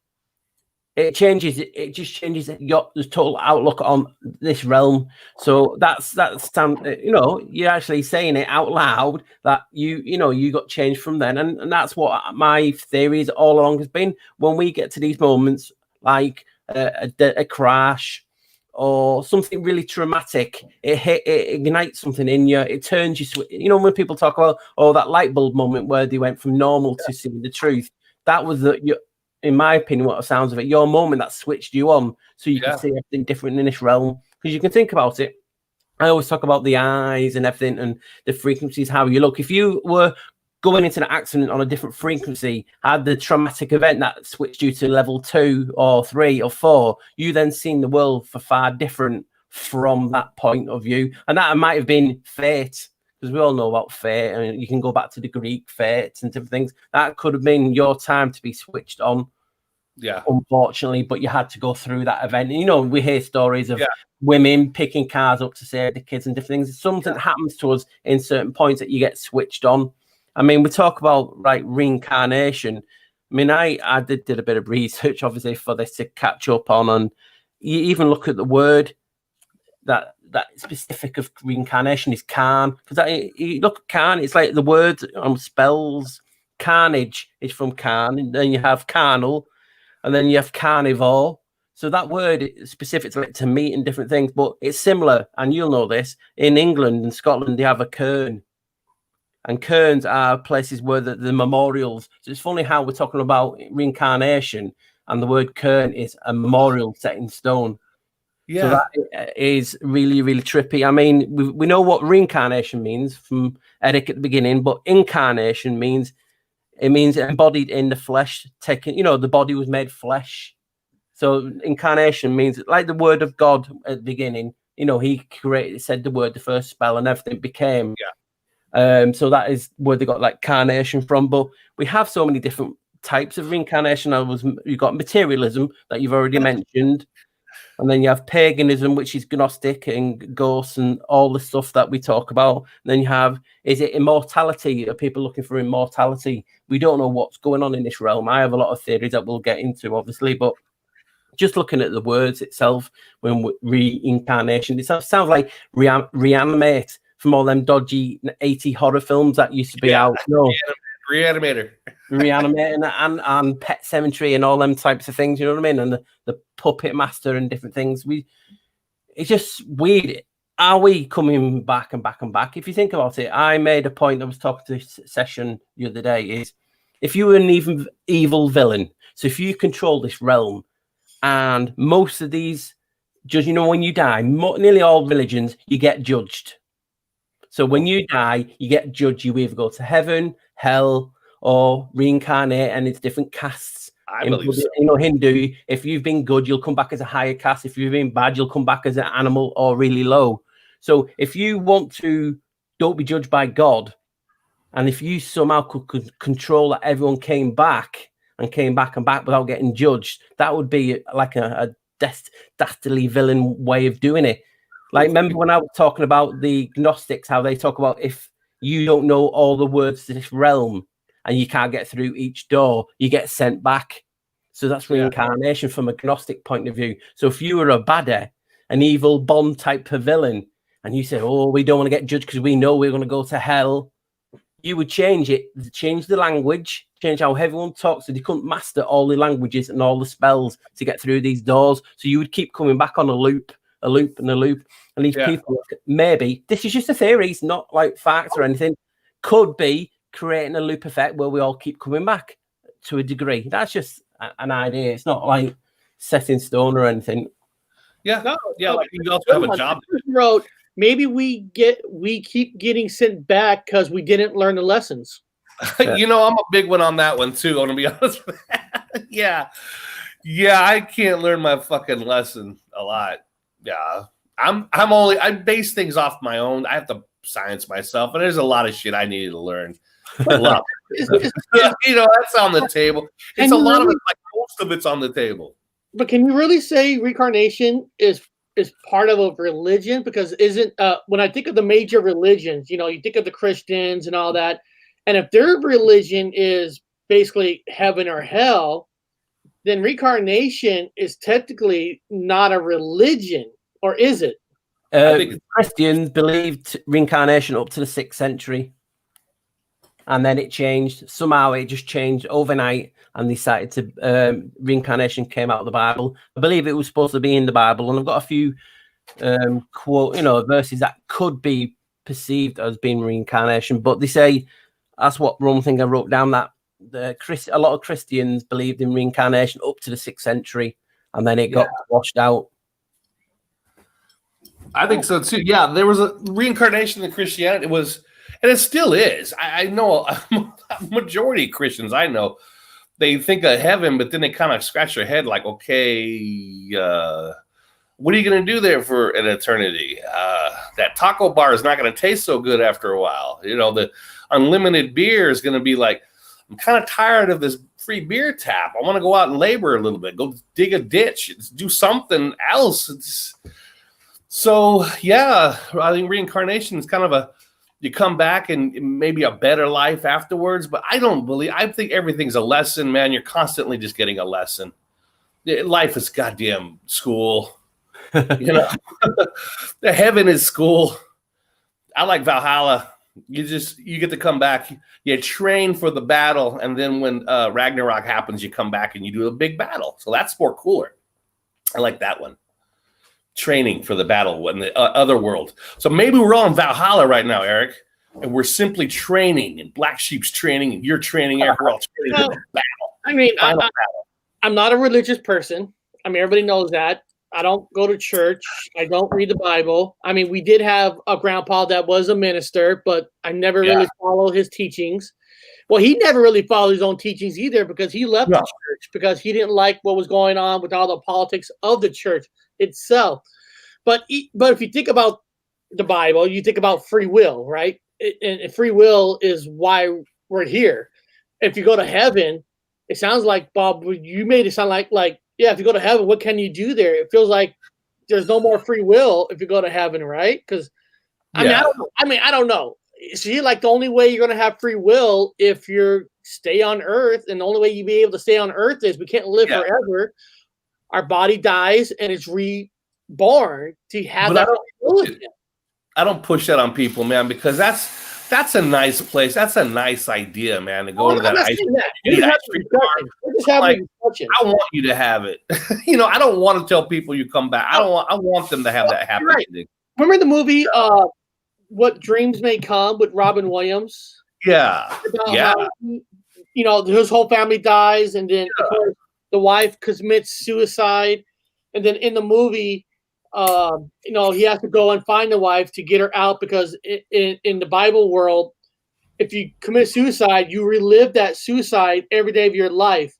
It just changes your total outlook on this realm. So that's you're actually saying it out loud that you got changed from then, and that's what my theories all along has been. When we get to these moments like a crash or something really traumatic, it ignites something in you. It turns you. When people talk about that light bulb moment where they went from normal to seeing the truth, that was in my opinion, what it sounds of it, your moment that switched you on so you can see everything different in this realm. Because you can think about it. I always talk about the eyes and everything and the frequencies, how you look. If you were going into an accident on a different frequency, had the traumatic event that switched you to level 2 or 3 or 4, you then seen the world for far different from that point of view. And that might have been fate. Because we all know about fate, and you can go back to the Greek fates and different things. That could have been your time to be switched on. Yeah, unfortunately, but you had to go through that event. We hear stories of women picking cars up to save the kids and different things. Something happens to us in certain points that you get switched on. I mean, we talk about reincarnation. I mean, I did a bit of research, obviously, for this to catch up on, and you even look at the word that specific of reincarnation is carn. Because you look at carn, it's like the word spells carnage is from carn, and then you have carnal. And then you have carnivore. So that word is specific to meat and different things, but it's similar. And you'll know this. In England and Scotland, they have a cairn. And cairns are places where the memorials. So it's funny how we're talking about reincarnation and the word cairn is a memorial set in stone. Yeah. So that is really, really trippy. I mean, we know what reincarnation means from Eric at the beginning, but incarnation means embodied in the flesh, the body was made flesh. So incarnation means like the word of God at the beginning, he said the word, the first spell, and everything became. Yeah. So that is where they got like carnation from. But we have so many different types of reincarnation. You've got materialism that you've already mentioned. And then you have paganism, which is Gnostic and ghosts and all the stuff that we talk about. And then you have, is it immortality? Are people looking for immortality? We don't know what's going on in this realm. I have a lot of theories that we'll get into, obviously, but just looking at the words itself, when reincarnation, it sounds like reanimate from all them dodgy 80 horror films that used to be out. No. Reanimator. Reanimating and Pet Cemetery and all them types of things, you know what I mean? And the Puppet Master and different things. It's just weird. Are we coming back and back and back? If you think about it, I made a point, I was talking to this session the other day, is if you were an evil villain, so if you control this realm, and most of these when you die, nearly all religions, you get judged. So when you die, you get judged. You either go to heaven, hell, or reincarnate, and it's different castes. I believe so. Hindu, if you've been good, you'll come back as a higher caste. If you've been bad, you'll come back as an animal or really low. So if you want to, don't be judged by God, and if you somehow could control that everyone came back and back without getting judged, that would be like a dastardly villain way of doing it. Like, remember when I was talking about the Gnostics, how they talk about if you don't know all the words to this realm and you can't get through each door, you get sent back. So that's reincarnation from a Gnostic point of view. So if you were a baddie, an evil Bond type of villain, and you said, oh, we don't want to get judged because we know we're going to go to hell, you would change it, change the language, change how everyone talks, so they couldn't master all the languages and all the spells to get through these doors. So you would keep coming back on a loop. And these people, maybe, this is just a theory, it's not like facts or anything, could be creating a loop effect where we all keep coming back to a degree. That's just an idea. It's not like set in stone or anything. Yeah, like you also have a job. Wrote, maybe we keep getting sent back because we didn't learn the lessons. I'm a big one on that one too. I'm gonna be honest with that. Yeah, I can't learn my fucking lesson a lot. Yeah, I base things off my own. I have to science myself, and there's a lot of shit I needed to learn. A lot. That's on the table. It's a lot of it like most of it's on the table. But can you really say reincarnation is part of a religion? Because isn't when I think of the major religions, you think of the Christians and all that, and if their religion is basically heaven or hell, then reincarnation is technically not a religion, or is it? I think Christians believed reincarnation up to the 6th century, and then it changed. Somehow it just changed overnight, and they started to reincarnation came out of the Bible. I believe it was supposed to be in the Bible, and I've got a few quote, verses that could be perceived as being reincarnation, but they say that's what one thing I wrote down, that a lot of Christians believed in reincarnation up to the 6th century, and then it got washed out. I think so too. Yeah, there was a reincarnation in Christianity. It was, and it still is. I know a majority of Christians I know, they think of heaven, but then they kind of scratch their head like, okay, what are you going to do there for an eternity? That taco bar is not going to taste so good after a while. The unlimited beer is going to be like, I'm kind of tired of this free beer tap. I want to go out and labor a little bit, go dig a ditch, do something else. So, yeah, I think reincarnation is kind of you come back and maybe a better life afterwards. But I think everything's a lesson, man. You're constantly just getting a lesson. Life is goddamn school. The heaven is school. I like Valhalla. You get to come back. You train for the battle, and then when Ragnarok happens, you come back and you do a big battle. So that's more cooler. I like that one. Training for the battle in the other world. So maybe we're all in Valhalla right now, Eric, and we're simply training, and Black Sheep's training, and you're training, Eric. We're all training for the battle. I mean, I'm not a religious person. I mean, everybody knows that. I don't go to church. I don't read the Bible. I mean, we did have a grandpa that was a minister, but I never really followed his teachings. Well, he never really followed his own teachings either, because he left the church because he didn't like what was going on with all the politics of the church itself. But if you think about the Bible, you think about free will, right? And free will is why we're here. If you go to heaven, it sounds like, Bob, you made it sound like if you go to heaven, what can you do there? It feels like there's no more free will if you go to heaven, right? Because I don't know. See, like the only way you're going to have free will if you stay on Earth, and the only way you be able to stay on Earth is we can't live forever. Our body dies and it's reborn to have that free will again. I don't push that on people, man, because that's a nice place. That's a nice idea, man, to go to that ice cream bar. I want you to have it. I don't want to tell people you come back. I want them to have that happen. Right. Remember the movie What Dreams May Come with Robin Williams? Yeah. How, his whole family dies, and then of course, the wife commits suicide, and then in the movie, he has to go and find the wife to get her out, because in the Bible world, if you commit suicide, you relive that suicide every day of your life.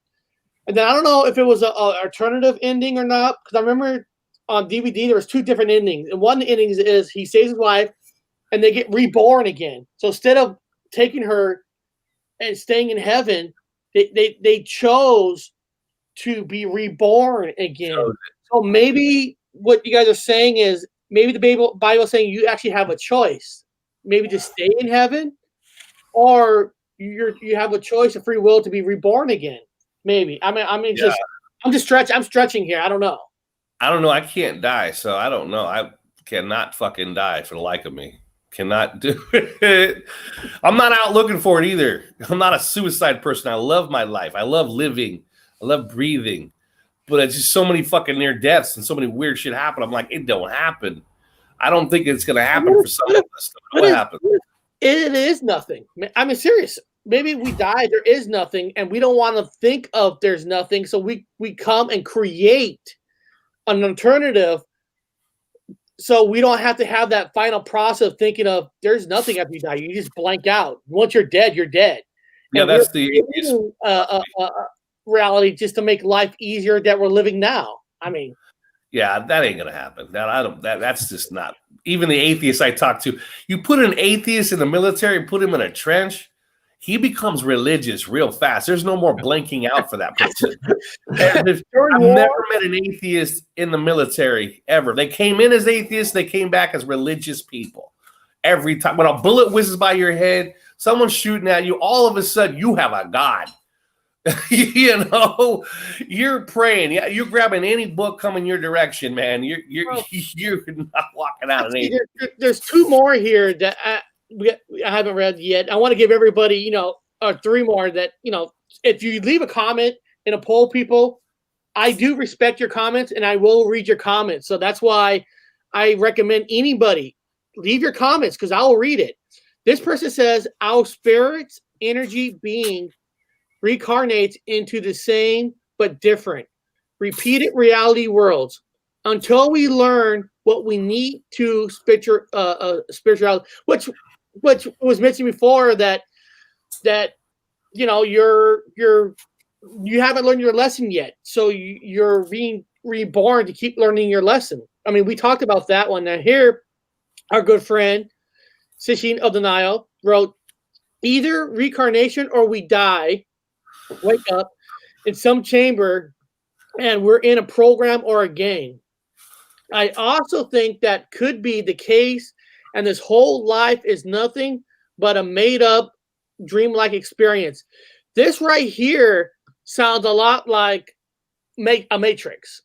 And then I don't know if it was an alternative ending or not, because I remember on DVD there was 2 different endings, and one ending is he saves his wife, and they get reborn again. So instead of taking her and staying in heaven, they chose to be reborn again. So maybe what you guys are saying is, maybe the Bible is saying you actually have a choice, maybe to stay in heaven, or you have a choice of free will to be reborn again. Maybe. I'm stretching here. I don't know. I can't die, so I don't know. I cannot fucking die for the like of me. Cannot do it. I'm not out looking for it either. I'm not a suicide person. I love my life. I love living. I love breathing. But it's just so many fucking near deaths and so many weird shit happen. I'm like, it don't happen. I don't think it's going to happen for some of us. What happens? It is nothing. I mean, serious. Maybe we die, there is nothing, and we don't want to think of there's nothing. So we come and create an alternative, so we don't have to have that final process of thinking of there's nothing after you die. You just blank out. Once you're dead, you're dead. Yeah, and that's the reality, just to make life easier that we're living now. I mean, yeah, that ain't gonna happen. That's just not. Even the atheists I talk to, you put an atheist in the military, put him in a trench, he becomes religious real fast. There's no more blinking out for that person. I've never met an atheist in the military ever. They came in as atheists. They came back as religious people. Every time when a bullet whizzes by your head, someone's shooting at you, all of a sudden you have a God. You know, you're praying. Yeah, you're grabbing any book coming your direction, man. You're not walking out. There's two more here that I haven't read yet. I want to give everybody, three more that, if you leave a comment in a poll, people, I do respect your comments and I will read your comments. So that's why I recommend anybody leave your comments because I will read it. This person says, our spirit's energy being reincarnates into the same but different repeated reality worlds until we learn what we need to spirituality, which was mentioned before that you haven't learned your lesson yet, so you're being reborn to keep learning your lesson. I mean, we talked about that one. Now here, our good friend Sishin of Denial wrote, either reincarnation or we die, wake up in some chamber and we're in a program or a game. I also think that could be the case, and this whole life is nothing but a made-up dreamlike experience. This right here sounds a lot like a Matrix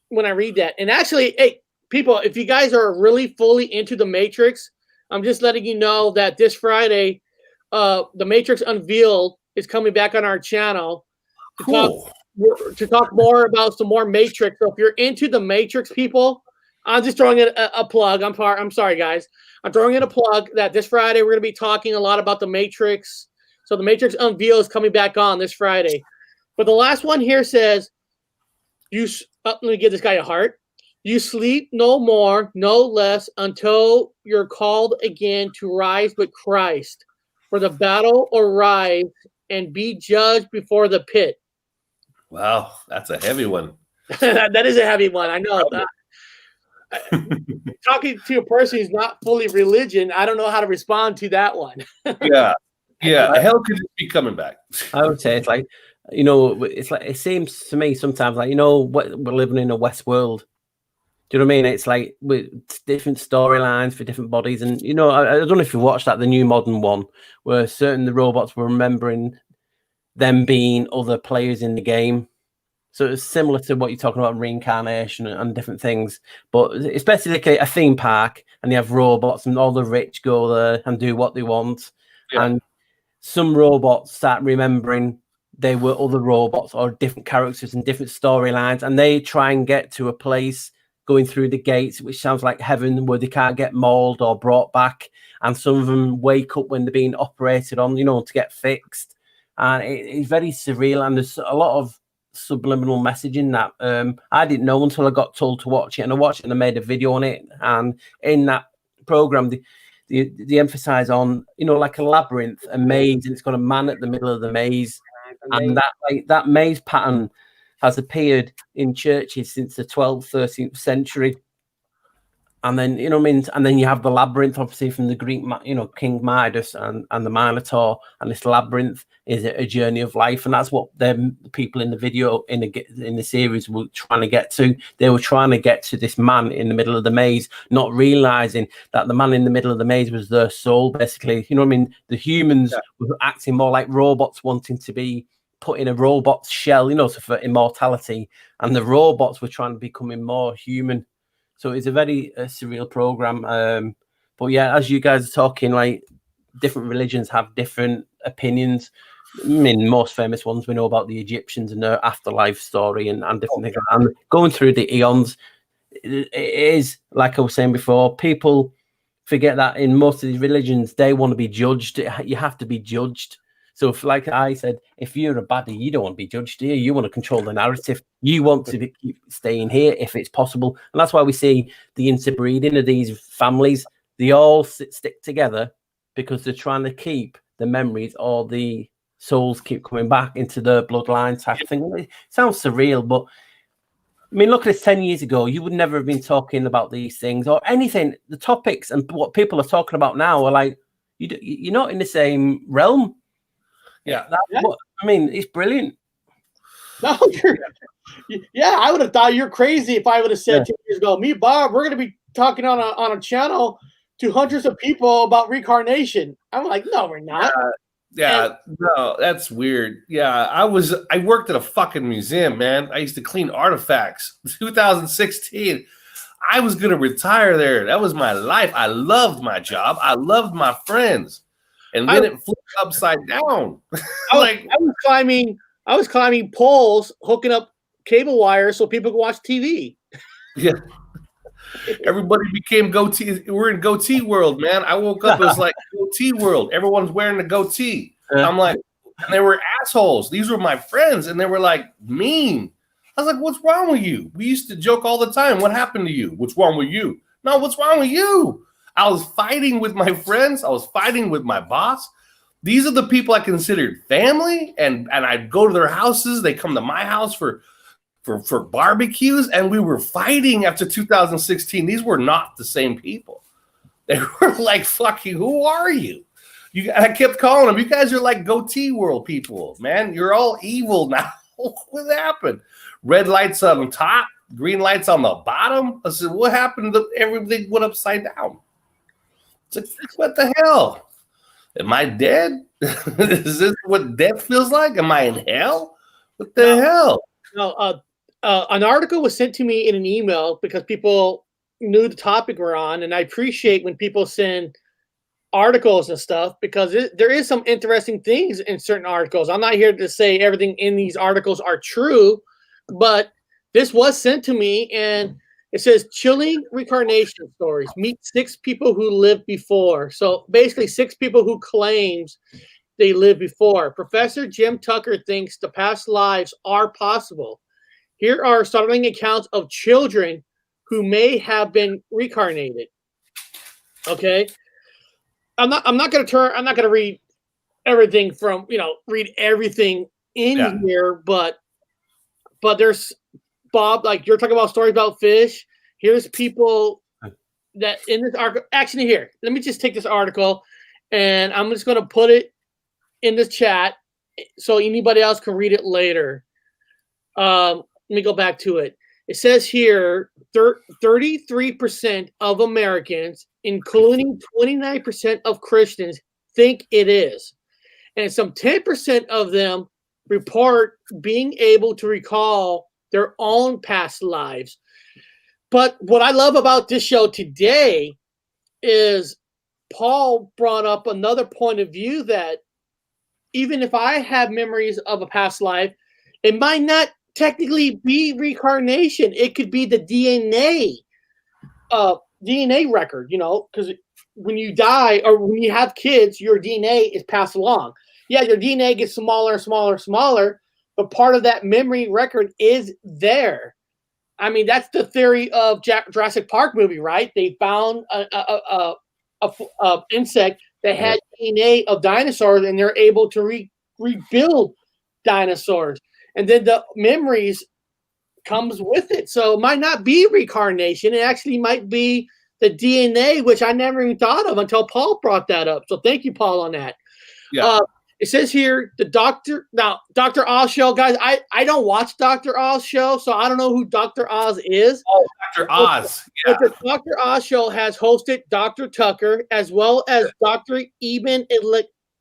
when I read that. And actually, hey, people, if you guys are really fully into the Matrix, I'm just letting you know that this Friday, the Matrix Unveiled is coming back on our channel to talk more about some more Matrix. So if you're into the Matrix, people, I'm just throwing in a plug. I'm sorry, guys. I'm throwing in a plug that this Friday we're going to be talking a lot about the Matrix. So the Matrix Unveiled is coming back on this Friday. But the last one here says, let me give this guy a heart. You sleep no more, no less, until you're called again to rise with Christ for the battle or rise and be judged before the pit. Wow, that's a heavy one. That is a heavy one. I know. Talking to a person who's not fully religion, I don't know how to respond to that one. Yeah. Hell could just be coming back. I would say it's like, it seems to me sometimes like, we're living in a West world. Do you know what I mean? It's like with different storylines for different bodies. And, I don't know if you watched that, the new modern one, where the robots were remembering them being other players in the game. So it's similar to what you're talking about, reincarnation and different things. But it's basically a theme park, and they have robots, and all the rich go there and do what they want. Yeah. And some robots start remembering they were other robots or different characters and different storylines, and they try and get to a place going through the gates, which sounds like heaven, where they can't get mauled or brought back. And some of them wake up when they're being operated on, to get fixed. And it's very surreal, and there's a lot of subliminal message in that. I didn't know until I got told to watch it, and I watched it and I made a video on it. And in that program, they emphasize on, like a labyrinth, a maze, and it's got a man at the middle of the maze. And that maze pattern has appeared in churches since the 12th, 13th century. And then, and then you have the labyrinth, obviously, from the Greek, King Midas and the Minotaur. And this labyrinth is a journey of life. And that's what the people in the video, in the series, were trying to get to. They were trying to get to this man in the middle of the maze, not realizing that the man in the middle of the maze was their soul, basically. The humans were acting more like robots, wanting to be put in a robot's shell, so for immortality. And the robots were trying to becoming more human. So it's a very surreal program. But yeah, as you guys are talking, like different religions have different opinions. I mean, most famous ones we know about the Egyptians and their afterlife story and different things. And going through the eons, it is, like I was saying before, people forget that in most of these religions, they want to be judged. You have to be judged. So if, like I said, if you're a baddie, you don't want to be judged here. You want to control the narrative. You want to keep staying here if it's possible. And that's why we see the interbreeding of these families. They all stick together because they're trying to keep the memories, or the souls keep coming back into their bloodline type of thing. It sounds surreal, but I mean, look at this 10 years ago. You would never have been talking about these things or anything. The topics and what people are talking about now are like, you're not in the same realm. Yeah. I mean, it's brilliant. No, yeah, I would have thought you're crazy if I would have said 2 years ago, me, Bob, we're going to be talking on a channel to hundreds of people about reincarnation. I'm like, no, we're not. Yeah, no, that's weird. Yeah, I worked at a fucking museum, man. I used to clean artifacts. 2016, I was gonna retire there. That was my life. I loved my job. I loved my friends, and then it flipped upside down. I was climbing poles, hooking up cable wires so people could watch TV. Yeah. Everybody became goatee. We're in goatee world, man. I woke up, it was like goatee world. Everyone's wearing a goatee. I'm like, and they were assholes. These were my friends, and they were like mean. I was like, what's wrong with you? We used to joke all the time. What happened to you? What's wrong with you? No, what's wrong with you? I was fighting with my friends. I was fighting with my boss. These are the people I considered family, and I'd go to their houses. They come to my house for barbecues, and we were fighting after 2016. These were not the same people. They were like, fuck you, who are you? I kept calling them, you guys are like goatee world people, man. You're all evil now. What happened? Red lights on top, green lights on the bottom. I said, what happened? Everything went upside down. It's like, what the hell? Am I dead? Is this what death feels like? Am I in hell? What the hell? No, an article was sent to me in an email because people knew the topic we're on, and I appreciate when people send articles and stuff because there is some interesting things in certain articles. I'm not here to say everything in these articles are true, but this was sent to me, and it says chilling reincarnation stories. Meet 6 people who lived before. So basically 6 people who claims they lived before. Professor Jim Tucker thinks the past lives are possible. Here are startling accounts of children who may have been reincarnated. Okay, I'm not going to read everything from read everything in here, but there's Bob, like you're talking about stories about fish. Here's people that in this article. Actually, here, let me just take this article, and I'm just going to put it in the chat so anybody else can read it later. Let me go back to it. It says here 33% of Americans, including 29% of Christians, think it is. And some 10% of them report being able to recall their own past lives. But what I love about this show today is Paul brought up another point of view that even if I have memories of a past life, it might not technically be reincarnation. It could be the DNA record, because when you die or when you have kids, your DNA is passed along. Yeah, your DNA gets smaller and smaller and smaller, but part of that memory record is there. I mean, that's the theory of Jurassic Park movie, right? They found a insect that had DNA of dinosaurs, and they're able to rebuild dinosaurs. And then the memories comes with it. So it might not be reincarnation. It actually might be the DNA, which I never even thought of until Paul brought that up. So thank you, Paul, on that. Yeah. It says here, Dr. Oz show, guys. I don't watch Dr. Oz show, so I don't know who Dr. Oz is. Oh, Dr. Oz. But the Dr. Oz show has hosted Dr. Tucker as well as Dr. Eben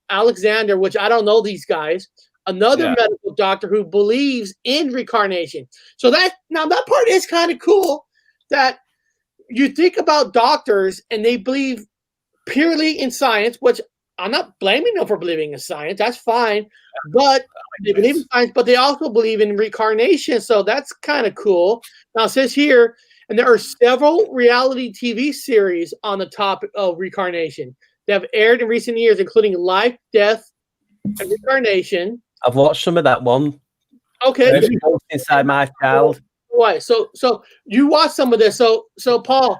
Alexander, which I don't know these guys. Another medical doctor who believes in reincarnation. So that part is kind of cool that you think about doctors and they believe purely in science, which I'm not blaming them for believing in science. That's fine. But they believe in science, but they also believe in reincarnation. So that's kind of cool. Now it says here, and there are several reality TV series on the topic of reincarnation that have aired in recent years, including Life, Death, and Reincarnation. I've watched some of that one. Okay. Inside My Child. Right. So you watch some of this. So Paul,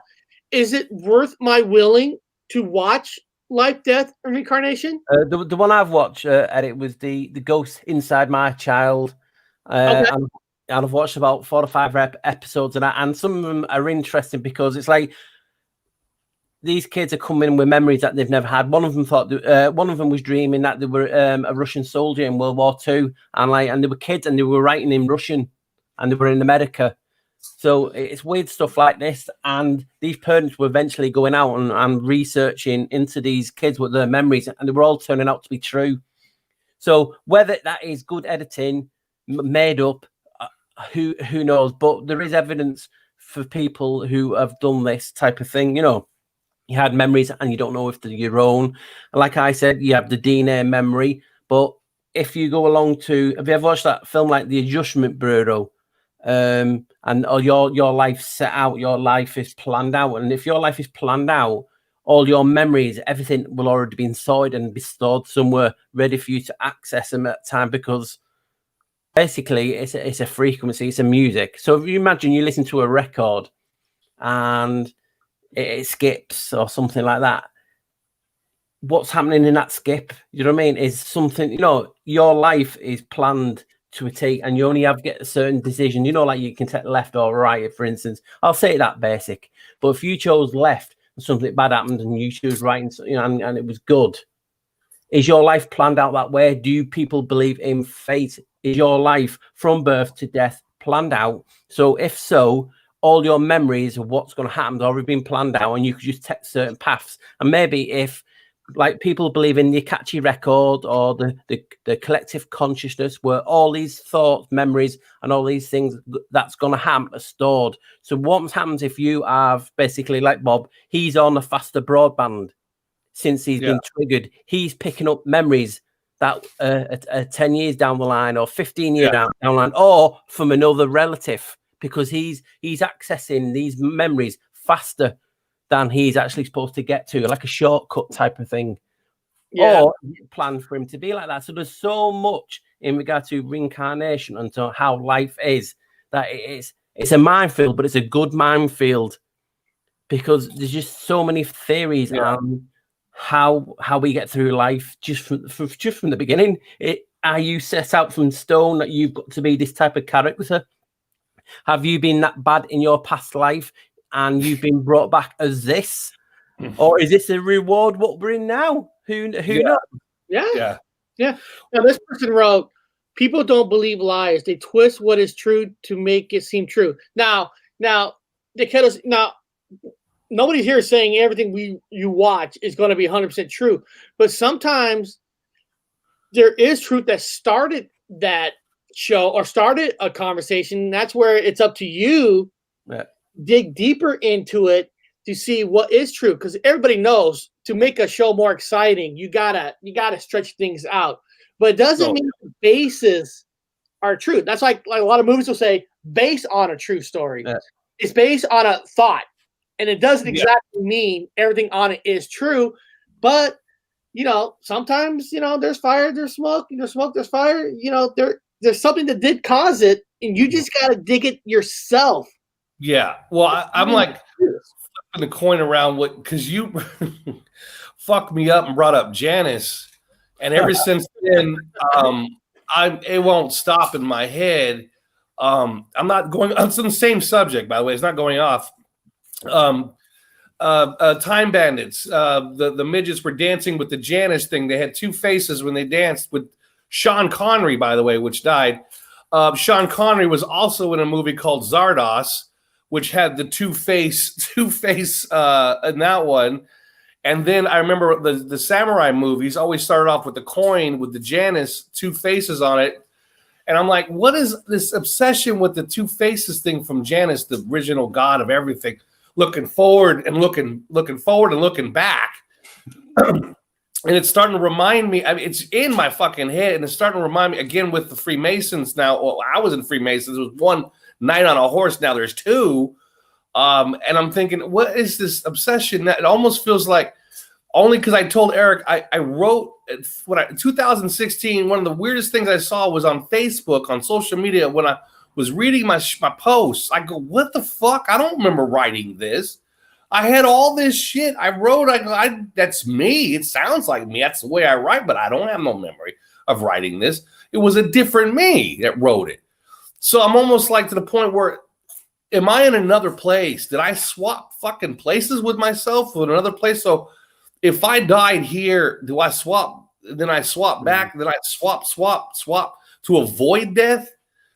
is it worth my willing to watch Life, Death, and Reincarnation? The one I've watched, and it was the Ghost Inside My Child. And I've watched about 4 or 5 episodes of that, and some of them are interesting because it's like these kids are coming with memories that they've never had. One of them thought one of them was dreaming that they were a Russian soldier in World War II, and they were kids and they were writing in Russian, and they were in America. So it's weird stuff like this, and these parents were eventually going out and researching into these kids with their memories, and they were all turning out to be true. So whether that is good editing, made up, who knows? But there is evidence for people who have done this type of thing. You know, you had memories and you don't know if they're your own. Like I said, you have the DNA memory, but if you go along to, have you ever watched that film like The Adjustment Bureau? And your life set out, your life is planned out, and if your life is planned out, all your memories, everything will already be sorted and be stored somewhere ready for you to access them at time, because basically it's a frequency, it's a music. So if you imagine you listen to a record and it skips or something like that, what's happening in that skip, you know what I mean, is something, you know, your life is planned to a T, and you only have to get a certain decision, you know, like you can take left or right, for instance. I'll say that basic, but if you chose left and something bad happened and you choose right, and, you know, and it was good, is your life planned out that way? Do people believe in fate? Is your life from birth to death planned out? So if so, all your memories of what's going to happen have already been planned out, and you could just take certain paths. And maybe if, like, people believe in the Akashic record or the collective consciousness, where all these thoughts, memories, and all these things that's going to happen are stored. So what happens if you have, basically, like Bob, he's on a faster broadband since he's been triggered. He's picking up memories that 10 years down the line or 15 years down the line, or from another relative, because he's accessing these memories faster than he's actually supposed to get to, like a shortcut type of thing. Or plan for him to be like that. So there's so much in regard to reincarnation and to how life is, that it's a minefield, but it's a good minefield, because there's just so many theories on how we get through life just from the beginning. Are you set out from stone that you've got to be this type of character? Have you been that bad in your past life and you've been brought back as this? Or is this a reward what we're in now? Who knows? Yeah. Now this person wrote, people don't believe lies. They twist what is true to make it seem true. Now nobody here is saying everything you watch is going to be 100% true, but sometimes there is truth that started that show or started a conversation. That's where it's up to you dig deeper into it to see what is true, because everybody knows to make a show more exciting, you gotta stretch things out, but it doesn't mean the bases are true. That's like a lot of movies will say based on a true story. It's based on a thought, and it doesn't exactly mean everything on it is true. But you know, sometimes, you know, there's fire, there's smoke, there's fire. You know, there's something that did cause it, and you just gotta dig it yourself. Yeah. Well, I'm like flipping the coin around, because you fucked me up and brought up Janice, and ever since then, it won't stop in my head. I'm not going. It's on the same subject, by the way. It's not going off. Time Bandits. The midgets were dancing with the Janice thing. They had two faces when they danced with Sean Connery, by the way, which died. Sean Connery was also in a movie called Zardos, which had the two face in that one. And then I remember the samurai movies always started off with the coin with the Janice, two faces on it. And I'm like, what is this obsession with the two faces thing from Janice, the original god of everything, looking forward and looking forward and looking back? And it's starting to remind me, I mean, it's in my fucking head, and it's starting to remind me again with the Freemasons now. Well, I was in Freemasons. There was one knight on a horse. Now there's two. And I'm thinking, what is this obsession? That it almost feels like, only because I told Eric, I wrote in 2016, one of the weirdest things I saw was on Facebook, on social media, when I was reading my posts. I go, what the fuck? I don't remember writing this. I had all this shit I wrote. That's me. It sounds like me. That's the way I write, but I don't have no memory of writing this. It was a different me that wrote it. So I'm almost like to the point where am I in another place? Did I swap fucking places with myself with another place? So if I died here, do I swap? Then I swap back. Then I swap to avoid death,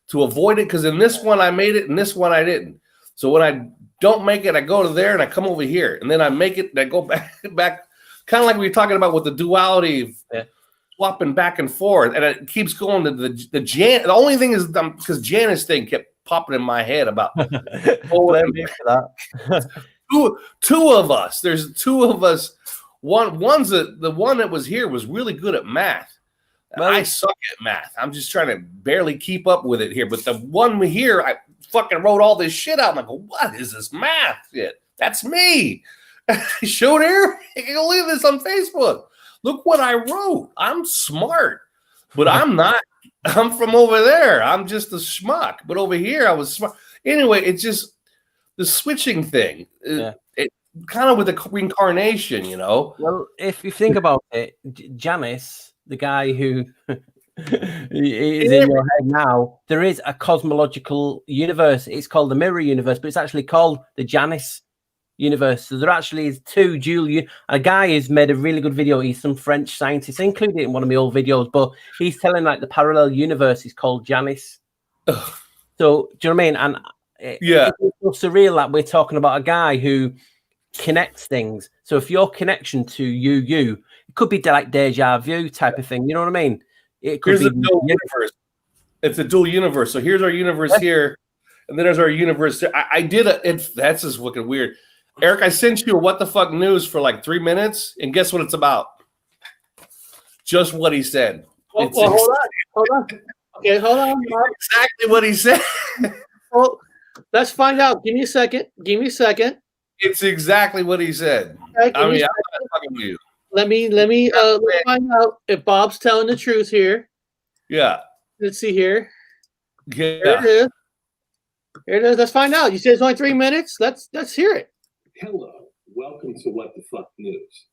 to avoid it. Because in this one I made it, and this one I didn't. So when I don't make it, I go to there and I come over here, and then I make it and I go back. Kind of like we were talking about with the duality, swapping back and forth, and it keeps going to the Jan. The only thing is because Janice thing kept popping in my head about Blame me for that. two of us. There's two of us. The one that was here was really good at math. Well, I suck at math. I'm just trying to barely keep up with it here. But the one here, I fucking wrote all this shit out. I'm like, what is this math shit? That's me. I showed her. You can go leave this on Facebook. Look what I wrote. I'm smart, but I'm not. I'm from over there. I'm just a schmuck. But over here, I was smart. Anyway, it's just the switching thing. It kind of with the reincarnation, you know. Well, if you think about it, Janice, the guy who is in your head now, there is a cosmological universe. It's called the mirror universe, but it's actually called the Janice universe. So there actually is two dual. A guy has made a really good video. He's some French scientist. I included it in one of my old videos, but he's telling like the parallel universe is called Janice. So do you know what I mean? And it's so surreal that we're talking about a guy who connects things. So if your connection to you, it could be like deja vu type of thing. You know what I mean? It could be a dual universe. It's a dual universe. So here's our universe here, and then there's our universe there. I did that's just fucking weird. Eric, I sent you a what the fuck news for like 3 minutes, and guess what it's about? Just what he said. Well, hold on. Okay, hold on. Exactly what he said. Well, let's find out. Give me a second. It's exactly what he said. Okay, I mean, I'm not fucking with you. Let me find out if Bob's telling the truth here. Yeah. Let's see here. Yeah. Here it is. Here it is. Let's find out. You said it's only 3 minutes. Let's hear it. Hello, welcome to What the Fuck News.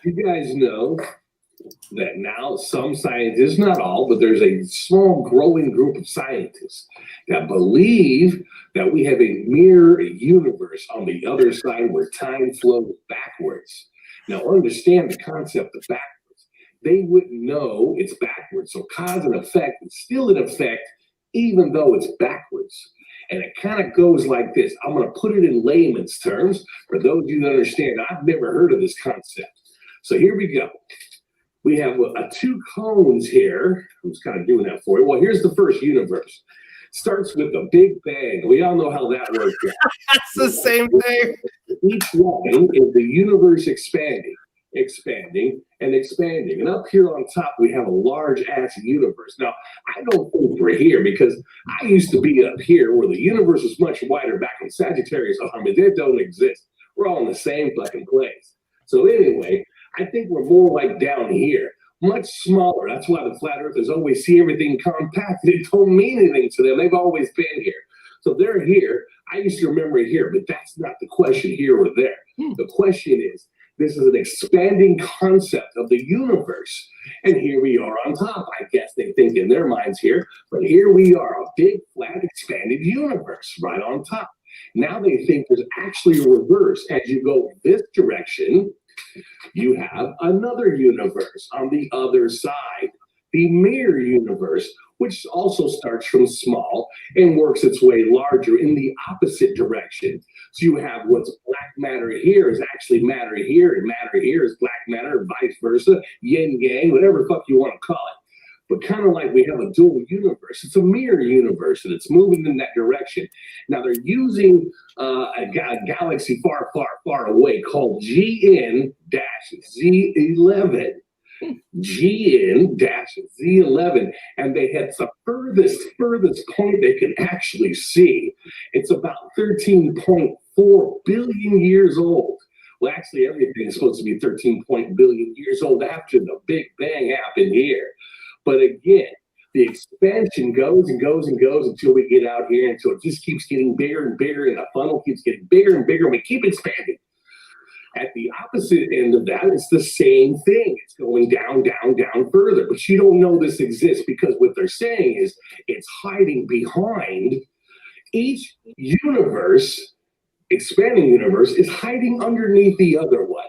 You guys know that now some scientists, not all, but there's a small growing group of scientists that believe that we have a mirror universe on the other side where time flows backwards. Now understand the concept of backwards. They wouldn't know it's backwards, so cause and effect is still in effect even though it's backwards. And it kind of goes like this. I'm going to put it in layman's terms for those of you that understand. I've never heard of this concept. So here we go. We have two cones here. I'm just kind of doing that for you. Well, here's the first universe. Starts with the Big Bang. We all know how that works. That's the same thing. Each one is the universe expanding, and expanding. And up here on top, we have a large-ass universe. Now, I don't think we're here because I used to be up here where the universe was much wider back in Sagittarius. I mean, they don't exist. We're all in the same fucking place. So anyway, I think we're more like down here, much smaller. That's why the flat earthers always see everything compact. It don't mean anything to them. They've always been here. So they're here. I used to remember it here, but that's not the question here or there. The question is, this is an expanding concept of the universe. And here we are on top. I guess they think in their minds here, but here we are, a big, flat, expanded universe right on top. Now they think there's actually a reverse. As you go this direction, you have another universe on the other side, the mirror universe, which also starts from small and works its way larger in the opposite direction. So you have what's black matter here is actually matter here, and matter here is black matter, vice versa, yin yang, whatever the fuck you want to call it. But kind of like we have a dual universe. It's a mirror universe, and it's moving in that direction. Now they're using a galaxy far, far, far away called GN-Z11. GN-Z11, and they had the furthest point they can actually see. It's about 13.4 billion years old. Well, actually, everything is supposed to be 13 billion years old after the Big Bang happened here. But again, the expansion goes and goes and goes until we get out here, until it just keeps getting bigger and bigger, and the funnel keeps getting bigger and bigger, and we keep expanding. At the opposite end of that, it's the same thing. It's going down, down, down further. But you don't know this exists because what they're saying is it's hiding behind each universe, expanding universe, is hiding underneath the other one.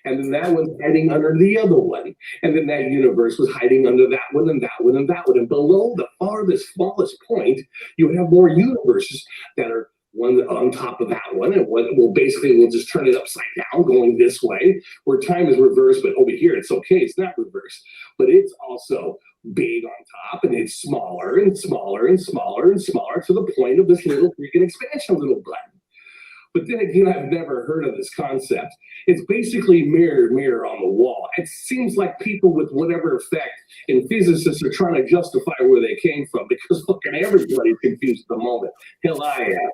And then that one's hiding under the other one. And then that universe was hiding under that one and that one and that one. And below the farthest, smallest point, you have more universes that are one on top of that one. And we'll just turn it upside down going this way, where time is reversed, but over here it's okay, it's not reversed. But it's also big on top, and it's smaller and smaller and smaller and smaller to the point of this little freaking expansion little button. But then again, I've never heard of this concept. It's basically mirror, mirror on the wall. It seems like people with whatever effect and physicists are trying to justify where they came from, because fucking everybody's confused at the moment. Hell, I am.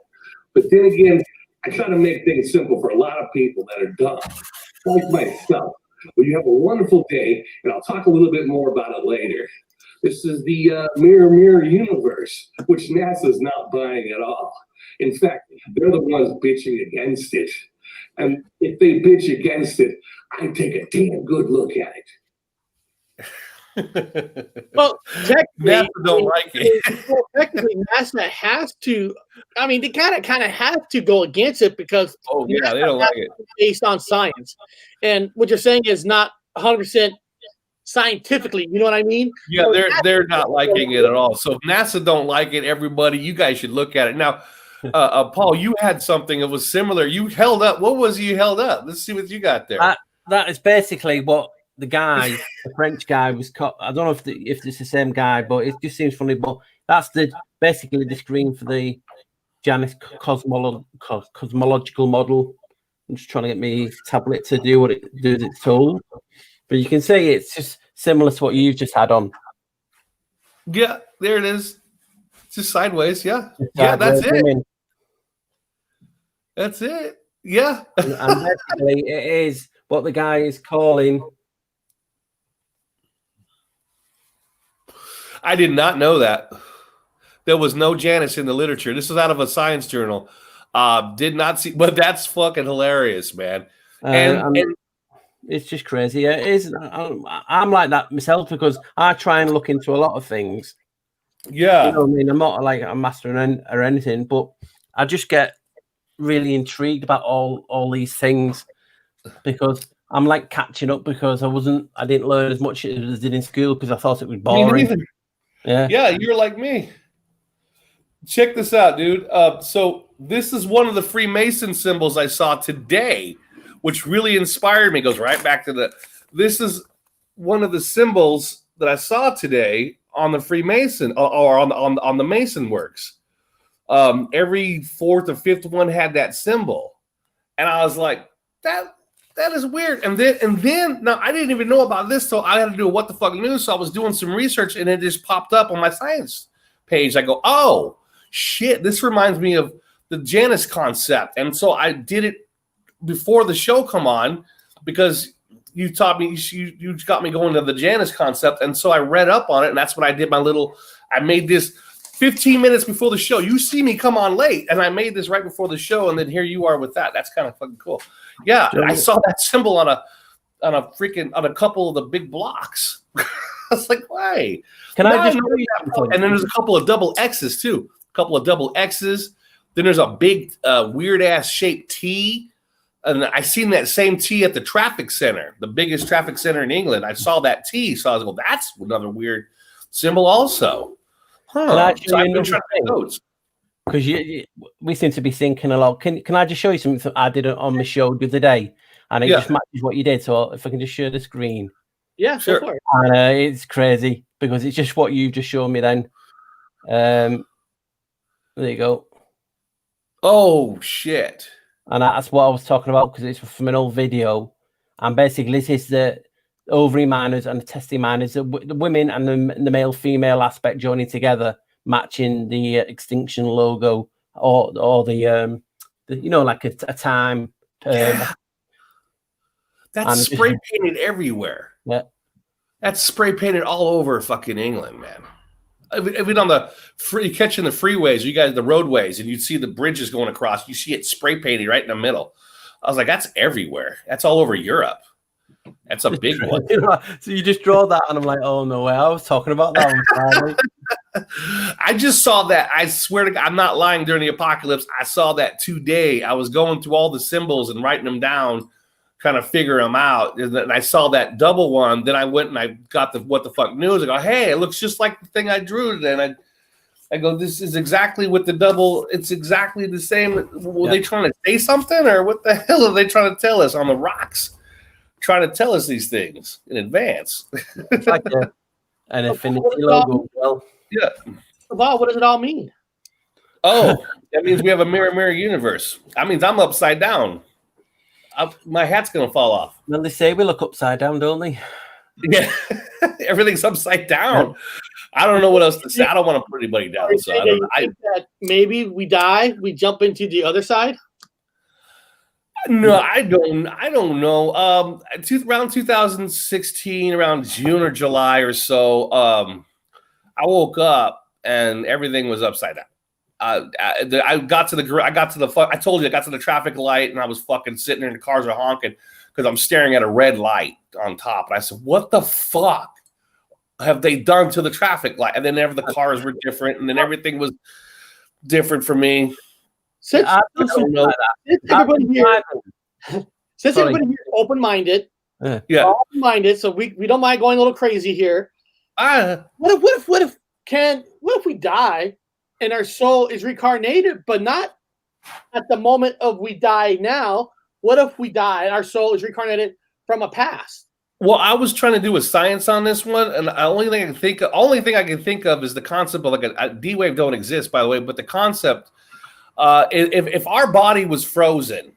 But then again, I try to make things simple for a lot of people that are dumb, like myself. Well, you have a wonderful day, and I'll talk a little bit more about it later. This is the mirror, mirror universe, which NASA's not buying at all. In fact, they're the ones bitching against it. And if they bitch against it, I take a damn good look at it. Well, technically, NASA don't like it. Well, technically, NASA has to. I mean, they kind of have to go against it because They don't like it based on science. And what you're saying is not 100% scientifically. You know what I mean? Yeah, So they're not liking it at all. So if NASA don't like it, everybody, you guys should look at it now. Paul, you had something that was similar. You held up. What was you held up? Let's see what you got there. That is basically what the guy, the French guy, was. I don't know if it's the same guy, but it just seems funny. But that's basically the screen for the Janus cosmological model. I'm just trying to get my tablet to do what it's told. But you can see it's just similar to what you've just had on. Yeah, there it is. Just sideways. Yeah, that's it. That's it. Yeah. And basically, it is what the guy is calling. I did not know that. There was no Janus in the literature. This is out of a science journal. Did not see, but that's fucking hilarious, man. And it's just crazy. It is. I'm like that myself because I try and look into a lot of things. Yeah. You know what I mean? I'm not like a master or anything, but I just get really intrigued about all these things because I'm like catching up because I didn't learn as much as I did in school because I thought it was boring. Yeah, you're like me. Check this out, dude. So this is one of the Freemason symbols I saw today, which really inspired me. It goes right back to this is one of the symbols that I saw today on the Freemason or on the Mason works. Every fourth or fifth one had that symbol, and I was like, that is weird. And then now I didn't even know about this, so I had to do a what the fuck news. So I was doing some research, and it just popped up on my science page. I go, oh shit, this reminds me of the Janus concept, and so I did it before the show come on because you taught me, you got me going to the Janus concept, and so I read up on it, and that's when I did I made this 15 minutes before the show. You see me come on late, and I made this right before the show, and then here you are with that. That's kind of fucking cool. Yeah, I saw that symbol on a couple of the big blocks. I was like, why? Can I just show you something? And then there's a couple of double X's too. A couple of double X's. Then there's a big weird ass shaped T. And I seen that same T at the traffic center, the biggest traffic center in England. I saw that T, so I was like, well, that's another weird symbol also. Huh. So I've been trying to take notes. Because we seem to be thinking a lot. Can I just show you something I did on my show the other day? And it just matches what you did. So if I can just share the screen. Yeah, sure. And it's crazy because it's just what you just showed me then. There you go. Oh, shit. And that's what I was talking about because it's from an old video. And basically, this is the ovary minors and the testy minors, the women and the male-female aspect joining together, matching the extinction logo or the like a time. That's spray painted everywhere. Yeah. That's spray painted all over fucking England, man. Even on catching the freeways, you guys, the roadways, and you see the bridges going across, you see it spray painted right in the middle. I was like, that's everywhere. That's all over Europe. That's a big one. So you just draw that, and I'm like, oh no way! I was talking about that on Friday. I just saw that. I swear to God, I'm not lying. During the apocalypse, I saw that today. I was going through all the symbols and writing them down, kind of figure them out. And I saw that double one. Then I went and I got the what the fuck news. I go, hey, it looks just like the thing I drew today. And I go, this is exactly what the double. It's exactly the same. Were they trying to say something, or what the hell are they trying to tell us on the rocks? Trying to tell us these things in advance. It's like an Infinity logo. Well, yeah. Wow, what does it all mean? Oh, that means we have a mirror universe. That means I'm upside down. My hat's gonna fall off. Well, they say we look upside down, don't they? Yeah, everything's upside down. I don't know what else to say. I don't want to put anybody down. So I don't. Think that maybe we die, we jump into the other side. No, I don't know. Around 2016, around June or July or so, I woke up and everything was upside down. I got to the traffic light and I was fucking sitting there and the cars are honking because I'm staring at a red light on top. And I said, what the fuck have they done to the traffic light? And then the cars were different and then everything was different for me. Since everybody here is open-minded, open-minded, so we don't mind going a little crazy here. What if we die and our soul is reincarnated, but not at the moment of we die now? What if we die and our soul is reincarnated from a past? Well, I was trying to do a science on this one, and the only thing I can think of is the concept of like a D wave don't exist, by the way, but the concept. If our body was frozen,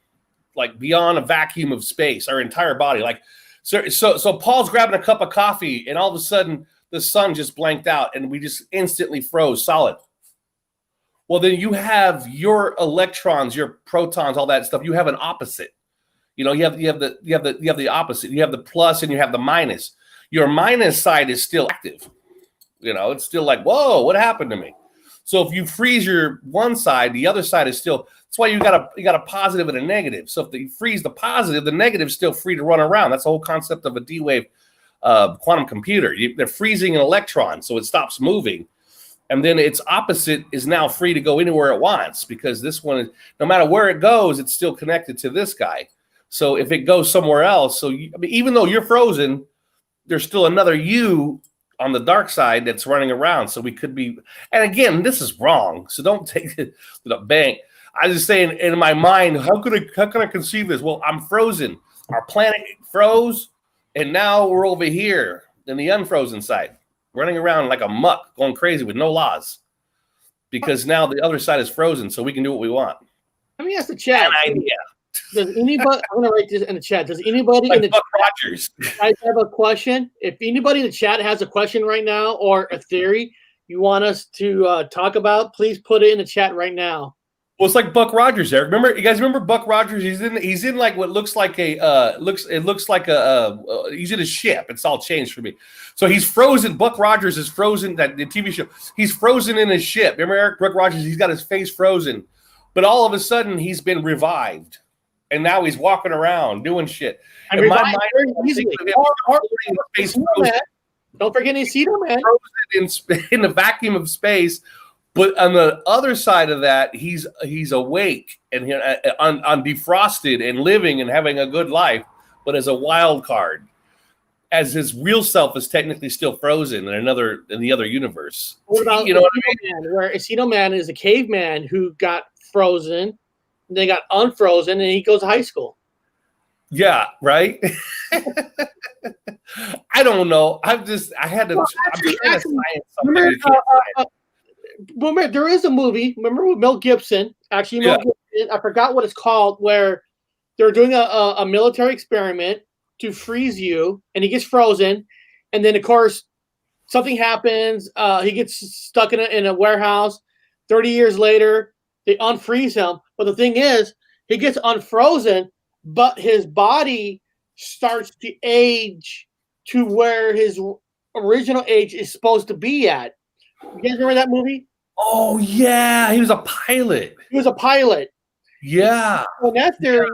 like beyond a vacuum of space, our entire body, like so Paul's grabbing a cup of coffee, and all of a sudden the sun just blanked out, and we just instantly froze solid. Well, then you have your electrons, your protons, all that stuff. You have an opposite. You know, you have the opposite. You have the plus and you have the minus. Your minus side is still active. You know, it's still like, whoa, what happened to me? So if you freeze your one side, the other side is still. That's why you got a positive and a negative. So if you freeze the positive, the negative is still free to run around. That's the whole concept of a D wave quantum computer. They're freezing an electron, so it stops moving, and then its opposite is now free to go anywhere it wants because this one, no matter where it goes, it's still connected to this guy. So if it goes somewhere else, even though you're frozen, there's still another you on the dark side that's running around. So we could be, and again, this is wrong. So don't take it to the bank. I was just saying in my mind, how can I conceive this? Well, I'm frozen. Our planet froze, and now we're over here in the unfrozen side, running around like a muck, going crazy with no laws. Because now the other side is frozen, so we can do what we want. Let me ask the chat. An idea. Does anybody? I'm gonna write this in the chat. Does anybody in the Buck chat Rogers guys have a question? If anybody in the chat has a question right now or a theory you want us to talk about, please put it in the chat right now. Well, it's like Buck Rogers there. You guys remember Buck Rogers? He's in like what looks like he's in a ship. It's all changed for me. So he's frozen. Buck Rogers is frozen. That the TV show. He's frozen in his ship. Remember Buck Rogers? He's got his face frozen, but all of a sudden he's been revived. And now he's walking around doing shit. And my mind, don't forget Aceto, man. In the vacuum of space, but on the other side of that, he's awake and on defrosted and living and having a good life, but as a wild card, as his real self is technically still frozen in the other universe. What about what I mean? Where Aceto Man is a caveman who got frozen. They got unfrozen, and he goes to high school. Yeah, right. I don't know. I'm trying to remember, there is a movie. Remember with Mel Gibson? Actually, Mel Gibson, I forgot what it's called. Where they're doing a military experiment to freeze you, and he gets frozen, and then of course something happens. He gets stuck in a warehouse. 30 years later, they unfreeze him. But the thing is, he gets unfrozen, but his body starts to age to where his original age is supposed to be at. You guys remember that movie? Oh, yeah. He was a pilot. Yeah. So in that theory,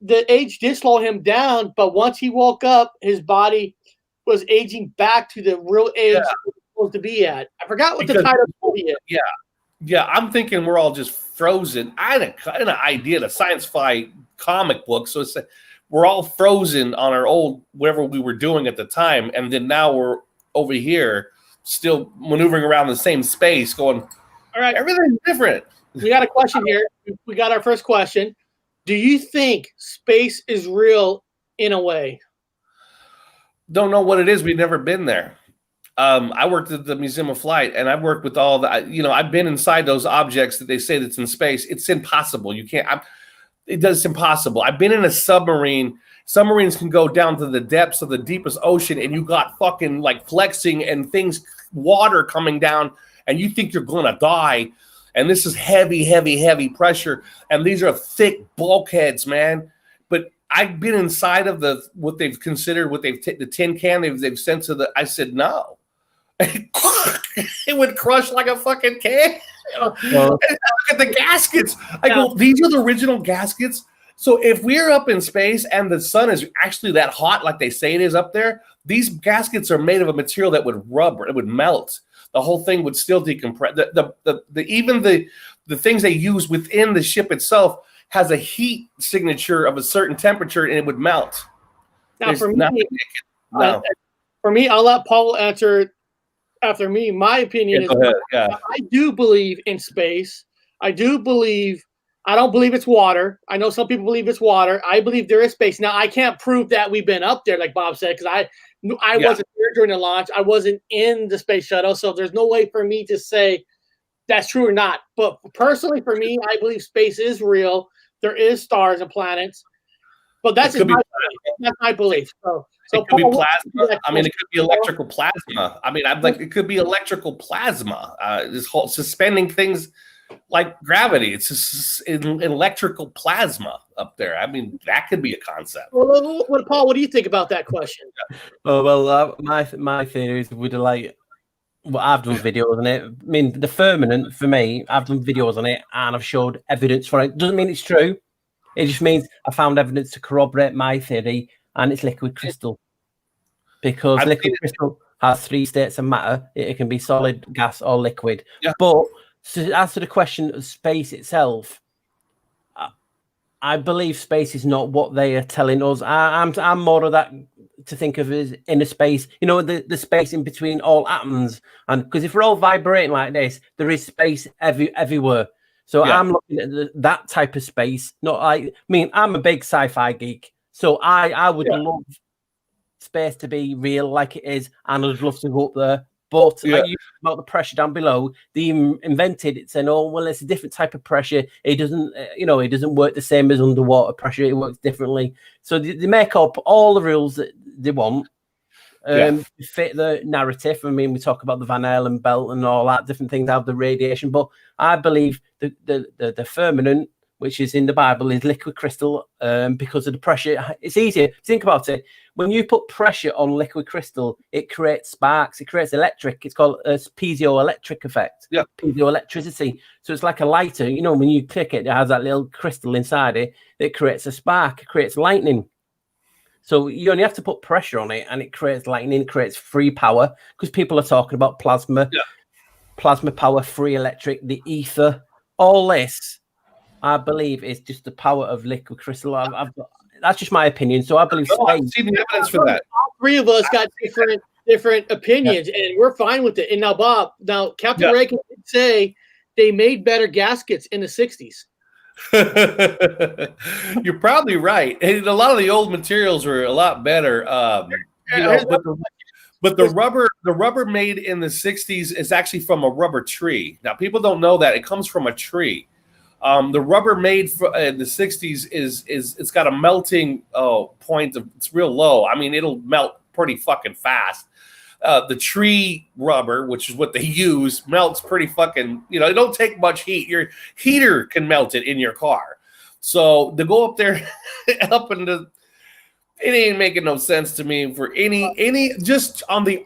the age did slow him down, but once he woke up, his body was aging back to the real age supposed to be at? I forgot what the Because- title movie is. Yeah, I'm thinking we're all just frozen. I had an idea, a science-fi comic book, so it's we're all frozen on our old whatever we were doing at the time, and then now we're over here still maneuvering around the same space, going, All right, everything's different. we got a question here. We got our first question. Do you think space is real in a way? Don't know what it is. We've never been there. I worked at the Museum of Flight, and I've worked with all the, I've been inside those objects that they say that's in space. It's impossible. You can't. It's impossible. I've been in a submarine. Submarines can go down to the depths of the deepest ocean, and you got fucking like flexing and things, water coming down, and you think you're gonna die. And this is heavy, heavy, heavy pressure, and these are thick bulkheads, man. But I've been inside of what they've considered, the tin can they've sent to the. I said no. It would crush like a fucking can. And I look at the gaskets. I go, these are the original gaskets. So if we're up in space and the sun is actually that hot, like they say it is up there, these gaskets are made of a material that would rub, it would melt. The whole thing would still decompress. Even the things they use within the ship itself has a heat signature of a certain temperature, and it would melt. Now, for me, I'll let Paul answer after me. My opinion is, go ahead. Yeah. I do believe in space. I don't believe it's water. I know some people believe it's water. I believe there is space. Now, I can't prove that we've been up there, like Bob said, because I wasn't there during the launch. I wasn't in the space shuttle, so there's no way for me to say that's true or not. But personally, for me, I believe space is real. There is stars and planets. But that's my belief. So it could be plasma. I mean, it could be electrical plasma. I mean, it could be electrical plasma. This whole suspending things like gravity. It's just electrical plasma up there. I mean, that could be a concept. Well, Paul, what do you think about that question? Oh well, my theory is I've done videos on it. I mean, the firmament for me, I've done videos on it and I've showed evidence for it. Doesn't mean it's true. It just means I found evidence to corroborate my theory, and it's liquid crystal. Because liquid crystal has 3 states of matter. It can be solid, gas, or liquid. Yeah. But to answer the question of space itself, I believe space is not what they are telling us. I'm more of that to think of as inner space. You know, the space in between all atoms. And because if we're all vibrating like this, there is space everywhere. So I'm looking at that type of space. Not like, I mean, I'm a big sci-fi geek, so I would love space to be real like it is, and I'd love to go up there. But like you about the pressure down below, they invented it saying, "Oh, well, it's a different type of pressure. It doesn't, it doesn't work the same as underwater pressure. It works differently." So they make up all the rules that they want. To fit the narrative. I mean, we talk about the Van Allen belt and all that different things out of the radiation, but I believe the firmament, which is in the Bible, is liquid crystal because of the pressure. It's easier. Think about it. When you put pressure on liquid crystal, it creates sparks. It creates electric. It's called a piezoelectric effect. Yeah, piezoelectricity. So it's like a lighter. You know, when you click it, it has that little crystal inside it. It creates a spark. It creates lightning. So you only have to put pressure on it, and it creates lightning, it creates free power, because people are talking about plasma, plasma power, free electric, the ether. All this, I believe, is just the power of liquid crystal. That's just my opinion. So I believe I've seen the evidence for that. All 3 of us got different opinions, and we're fine with it. And now, Bob, Captain Reagan did say they made better gaskets in the 60s. You're probably right. And a lot of the old materials were a lot better. But the rubber made in the 60s is actually from a rubber tree. Now, people don't know that it comes from a tree. The rubber made in the 60s it's got a melting point of, it's real low. I mean, it'll melt pretty fucking fast. The tree rubber, which is what they use, melts pretty fucking, it don't take much heat. Your heater can melt it in your car. So to go up there up into, it ain't making no sense to me for any just on the,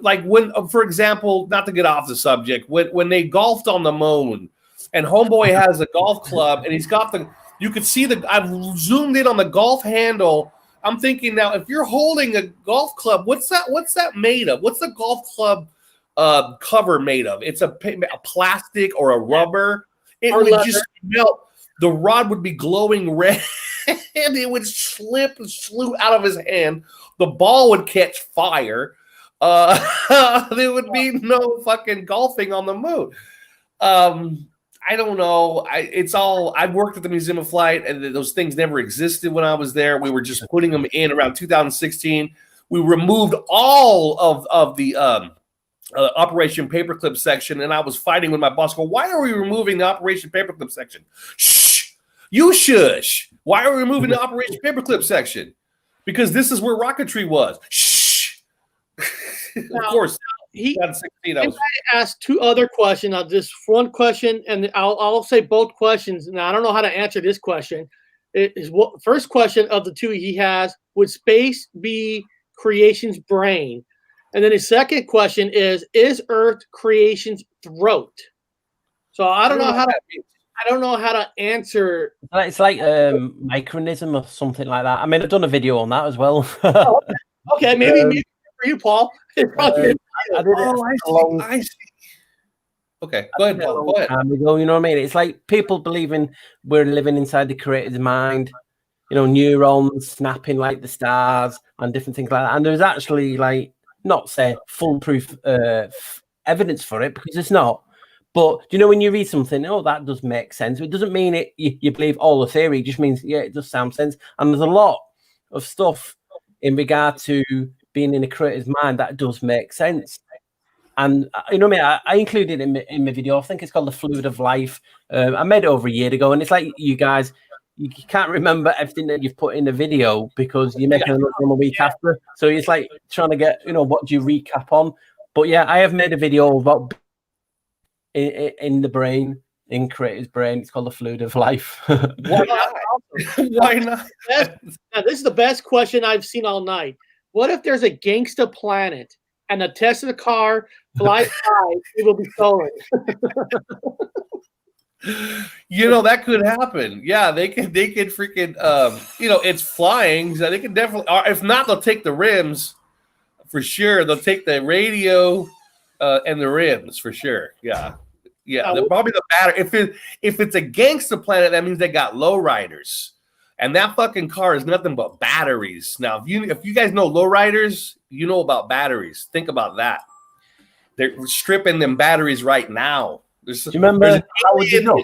like when, for example, not to get off the subject, when they golfed on the moon and homeboy has a golf club and he's got you could see I've zoomed in on the golf handle. I'm thinking now, if you're holding a golf club, what's that made of? What's the golf club cover made of? It's a plastic or a rubber. It Or would leather. just melt. The rod would be glowing red, and it would slip and slew out of his hand. The ball would catch fire. There would be no fucking golfing on the moon. I don't know. I've worked at the Museum of Flight, and those things never existed when I was there. We were just putting them in around 2016. We removed all of the Operation Paperclip section, and I was fighting with my boss. Go, why are we removing the Operation Paperclip section? Shh, you shush. Why are we removing the Operation Paperclip section? Because this is where rocketry was. Shh. Of course. He 2016. I asked two other questions. I'll just one question, and I'll say both questions. And I don't know how to answer this question. It is what first question of the two he has: would space be creation's brain? And then his second question is Earth creation's throat? So I don't know how to answer. It's like micronism or something like that. I mean, I've done a video on that as well. Okay, maybe for you, Paul. I see. Okay, go ahead, Paul. Go ahead. You know what I mean? It's like people believing we're living inside the creator's mind. You know, neurons snapping like the stars and different things like that. And there's actually like not say foolproof evidence for it because it's not. But you know, when you read something, oh, that does make sense. It doesn't mean you believe all the theory. It just means it does sound sense. And there's a lot of stuff in regard to being in a creator's mind that does make sense. And you know what I mean? I included it in my video. I think it's called The Fluid of Life. I made it over a year ago, and it's like you guys, you can't remember everything that you've put in the video because you're making another one a week after. So it's like trying to get, you know, what do you recap on? But yeah, I have made a video about in the brain, in creator's brain. It's called The Fluid of Life. Why not? Why not? Now, this is the best question I've seen all night. What if there's a gangsta planet and a Tesla car flies by, it will be stolen? You know, that could happen. Yeah, they could freaking you know, it's flying, so they can definitely, or if not, they'll take the rims for sure. They'll take the radio and the rims for sure. Yeah. Probably the battery. If it's a gangster planet, that means they got lowriders. And that fucking car is nothing but batteries. Now, if you guys know lowriders, you know about batteries. Think about that. They're stripping them batteries right now. Do you remember Howard the Duck?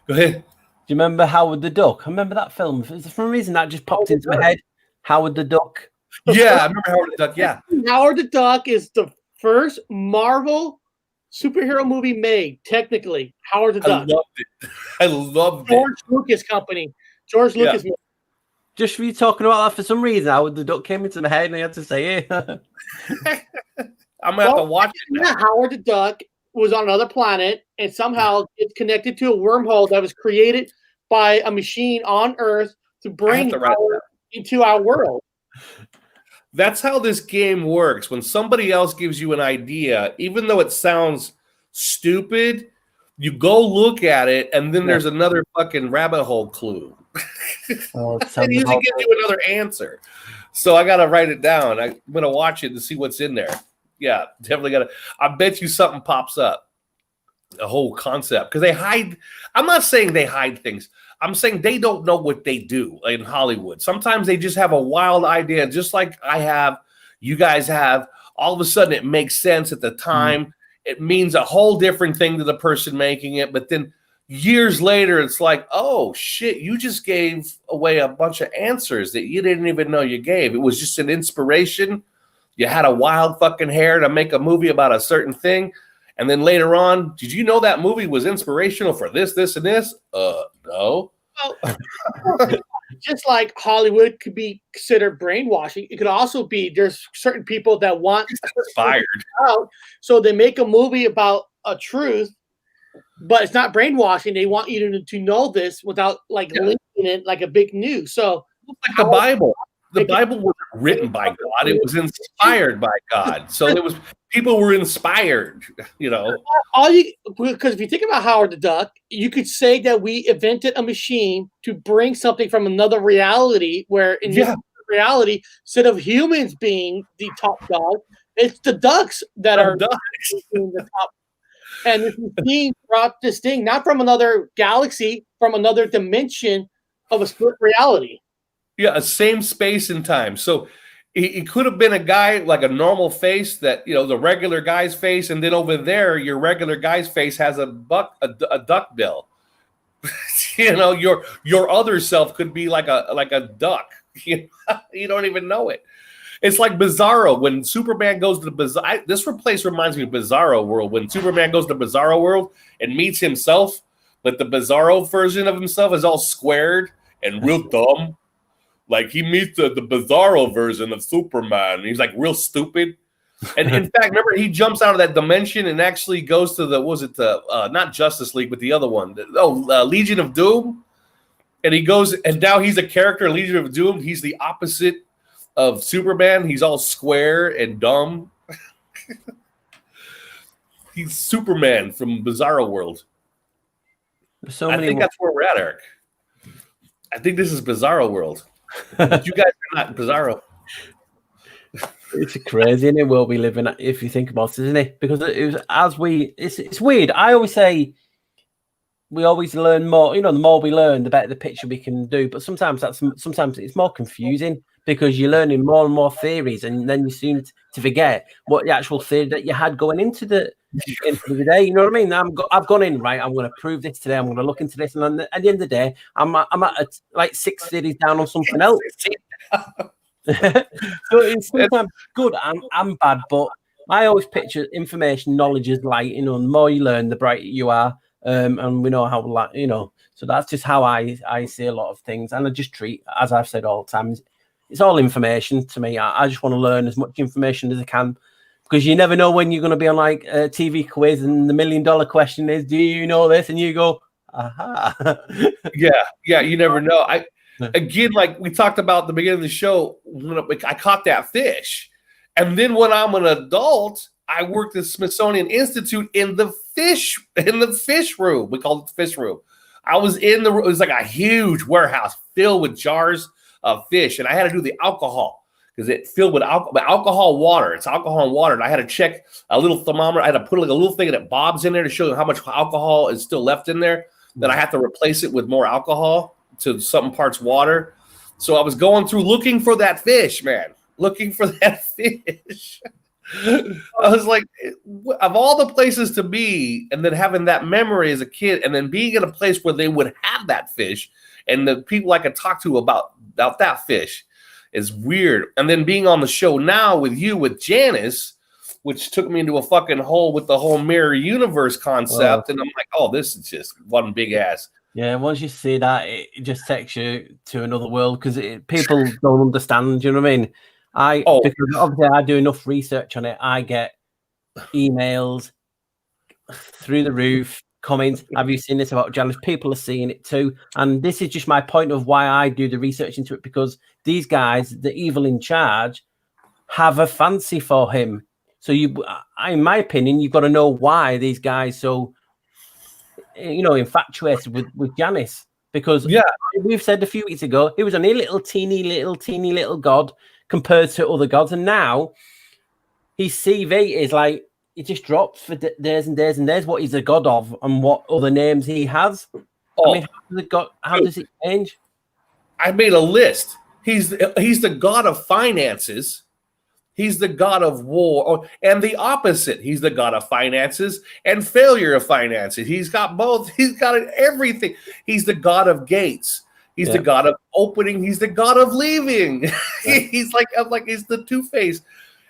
Go ahead. Do you remember Howard the Duck? I remember that film. For some reason, that just popped into my head. Howard the Duck. Yeah, I remember Howard the Duck. Yeah. Howard the Duck is the first Marvel superhero movie made, technically. Howard the Duck. I loved it. George Lucas Company. George Lucas. Yeah. Just for you talking about that, for some reason, Howard the Duck came into my head and I had to say it. I'm going to have to watch it now. Yeah, Howard the Duck was on another planet and somehow it's connected to a wormhole that was created by a machine on Earth to bring Howard into our world. That's how this game works. When somebody else gives you an idea, even though it sounds stupid, you go look at it, and then there's another fucking rabbit hole clue. It usually gives you another answer. So I got to write it down. I'm going to watch it to see what's in there. Yeah, definitely got to. I bet you something pops up. The whole concept. Because they hide. I'm not saying they hide things. I'm saying they don't know what they do in Hollywood. Sometimes they just have a wild idea, just like I have, you guys have. All of a sudden, it makes sense at the time. It means a whole different thing to the person making it. But then years later, it's like, oh, shit, you just gave away a bunch of answers that you didn't even know you gave. It was just an inspiration. You had a wild fucking hair to make a movie about a certain thing. And then later on, did you know that movie was inspirational for this, this, and this? No. Well, just like Hollywood could be considered brainwashing, it could also be there's certain people that want inspired out, so they make a movie about a truth, but it's not brainwashing. They want you to know this without like linking it like a big news. So like the Bible. The Bible wasn't written by God; it was inspired by God. So it was people were inspired, you know. Because if you think about Howard the Duck, you could say that we invented a machine to bring something from another reality, where in this reality, instead of humans being the top dog, It's the ducks that are Ducks. in the top. And this is being brought this thing, not from another galaxy, from another dimension of a split reality. Yeah, same space and time. So it could have been a guy like a normal face that, you know, the regular guy's face, and then over there, your regular guy's face has a duck bill. You know, your other self could be like a duck. You don't even know it. It's like Bizarro when Superman goes to the Bizarro. This place reminds me of Bizarro World when Superman goes to Bizarro World and meets himself, but the Bizarro version of himself is all squared and real dumb. Like he meets the Bizarro version of Superman. And he's like real stupid. And in fact, remember he jumps out of that dimension and actually goes to not Justice League, but the other one. Legion of Doom. And he goes, and now he's a character, Legion of Doom. He's the opposite of Superman. He's all square and dumb. He's Superman from Bizarro World. I think that's where we're at, Eric. I think this is Bizarro World. But you guys are not Bizarro. It's a crazy in the world we live in, if you think about it, isn't it? Because it's weird. I always say we always learn more. You know, the more we learn, the better the picture we can do. But sometimes it's more confusing because you're learning more and more theories, and then you seem to forget what the actual theory that you had going into the day. You know what I mean? I've gone in right. I'm going to prove this today. I'm going to look into this, and at the end of the day, I'm at like 6 theories down on something else. So it's sometimes good and bad, but I always picture information, knowledge is light. You know, the more you learn, the brighter you are. And we know how, you know, so that's just how I see a lot of things. And I just treat, as I've said all the time, it's all information to me. I just want to learn as much information as I can, because you never know when you're going to be on like a TV quiz and the $1 million question is, do you know this? And you go, aha. Yeah, you never know. Again, like we talked about at the beginning of the show, when I caught that fish. And then when I'm an adult, I worked at Smithsonian Institute in the fish room. We called it the fish room. I was it was like a huge warehouse filled with jars of fish, and I had to do the alcohol because it filled with alcohol water. It's alcohol and water, and I had to check a little thermometer. I had to put like a little thing that bobs in there to show you how much alcohol is still left in there. Then I had to replace it with more alcohol to some parts water. So I was going through looking for that fish, man. Looking for that fish. I was like, of all the places to be, and then having that memory as a kid, and then being in a place where they would have that fish, and the people I could talk to about that fish is weird. And then being on the show now with you, with Janice, which took me into a fucking hole with the whole mirror universe concept. And I'm like, oh, this is just one big ass. Yeah, once you see that, it just takes you to another world because people don't understand. You know what I mean? Because obviously I do enough research on it. I get emails through the roof, comments. Have you seen this about Janice? People are seeing it too. And this is just my point of why I do the research into it, because these guys, the evil in charge, have a fancy for him. So in my opinion, you've got to know why these guys so, infatuated with Janice. Because we've said a few weeks ago, he was only a teeny little god compared to other gods, and now his CV is like it just drops for days and days and days. What he's a god of and what other names he has. I mean, how does it change? I made a list. He's the god of finances. He's the god of war, and the opposite. He's the god of finances and failure of finances. He's got both. He's got everything. He's the god of gates. He's the god of opening. He's the god of leaving. He's like he's the Two-Face.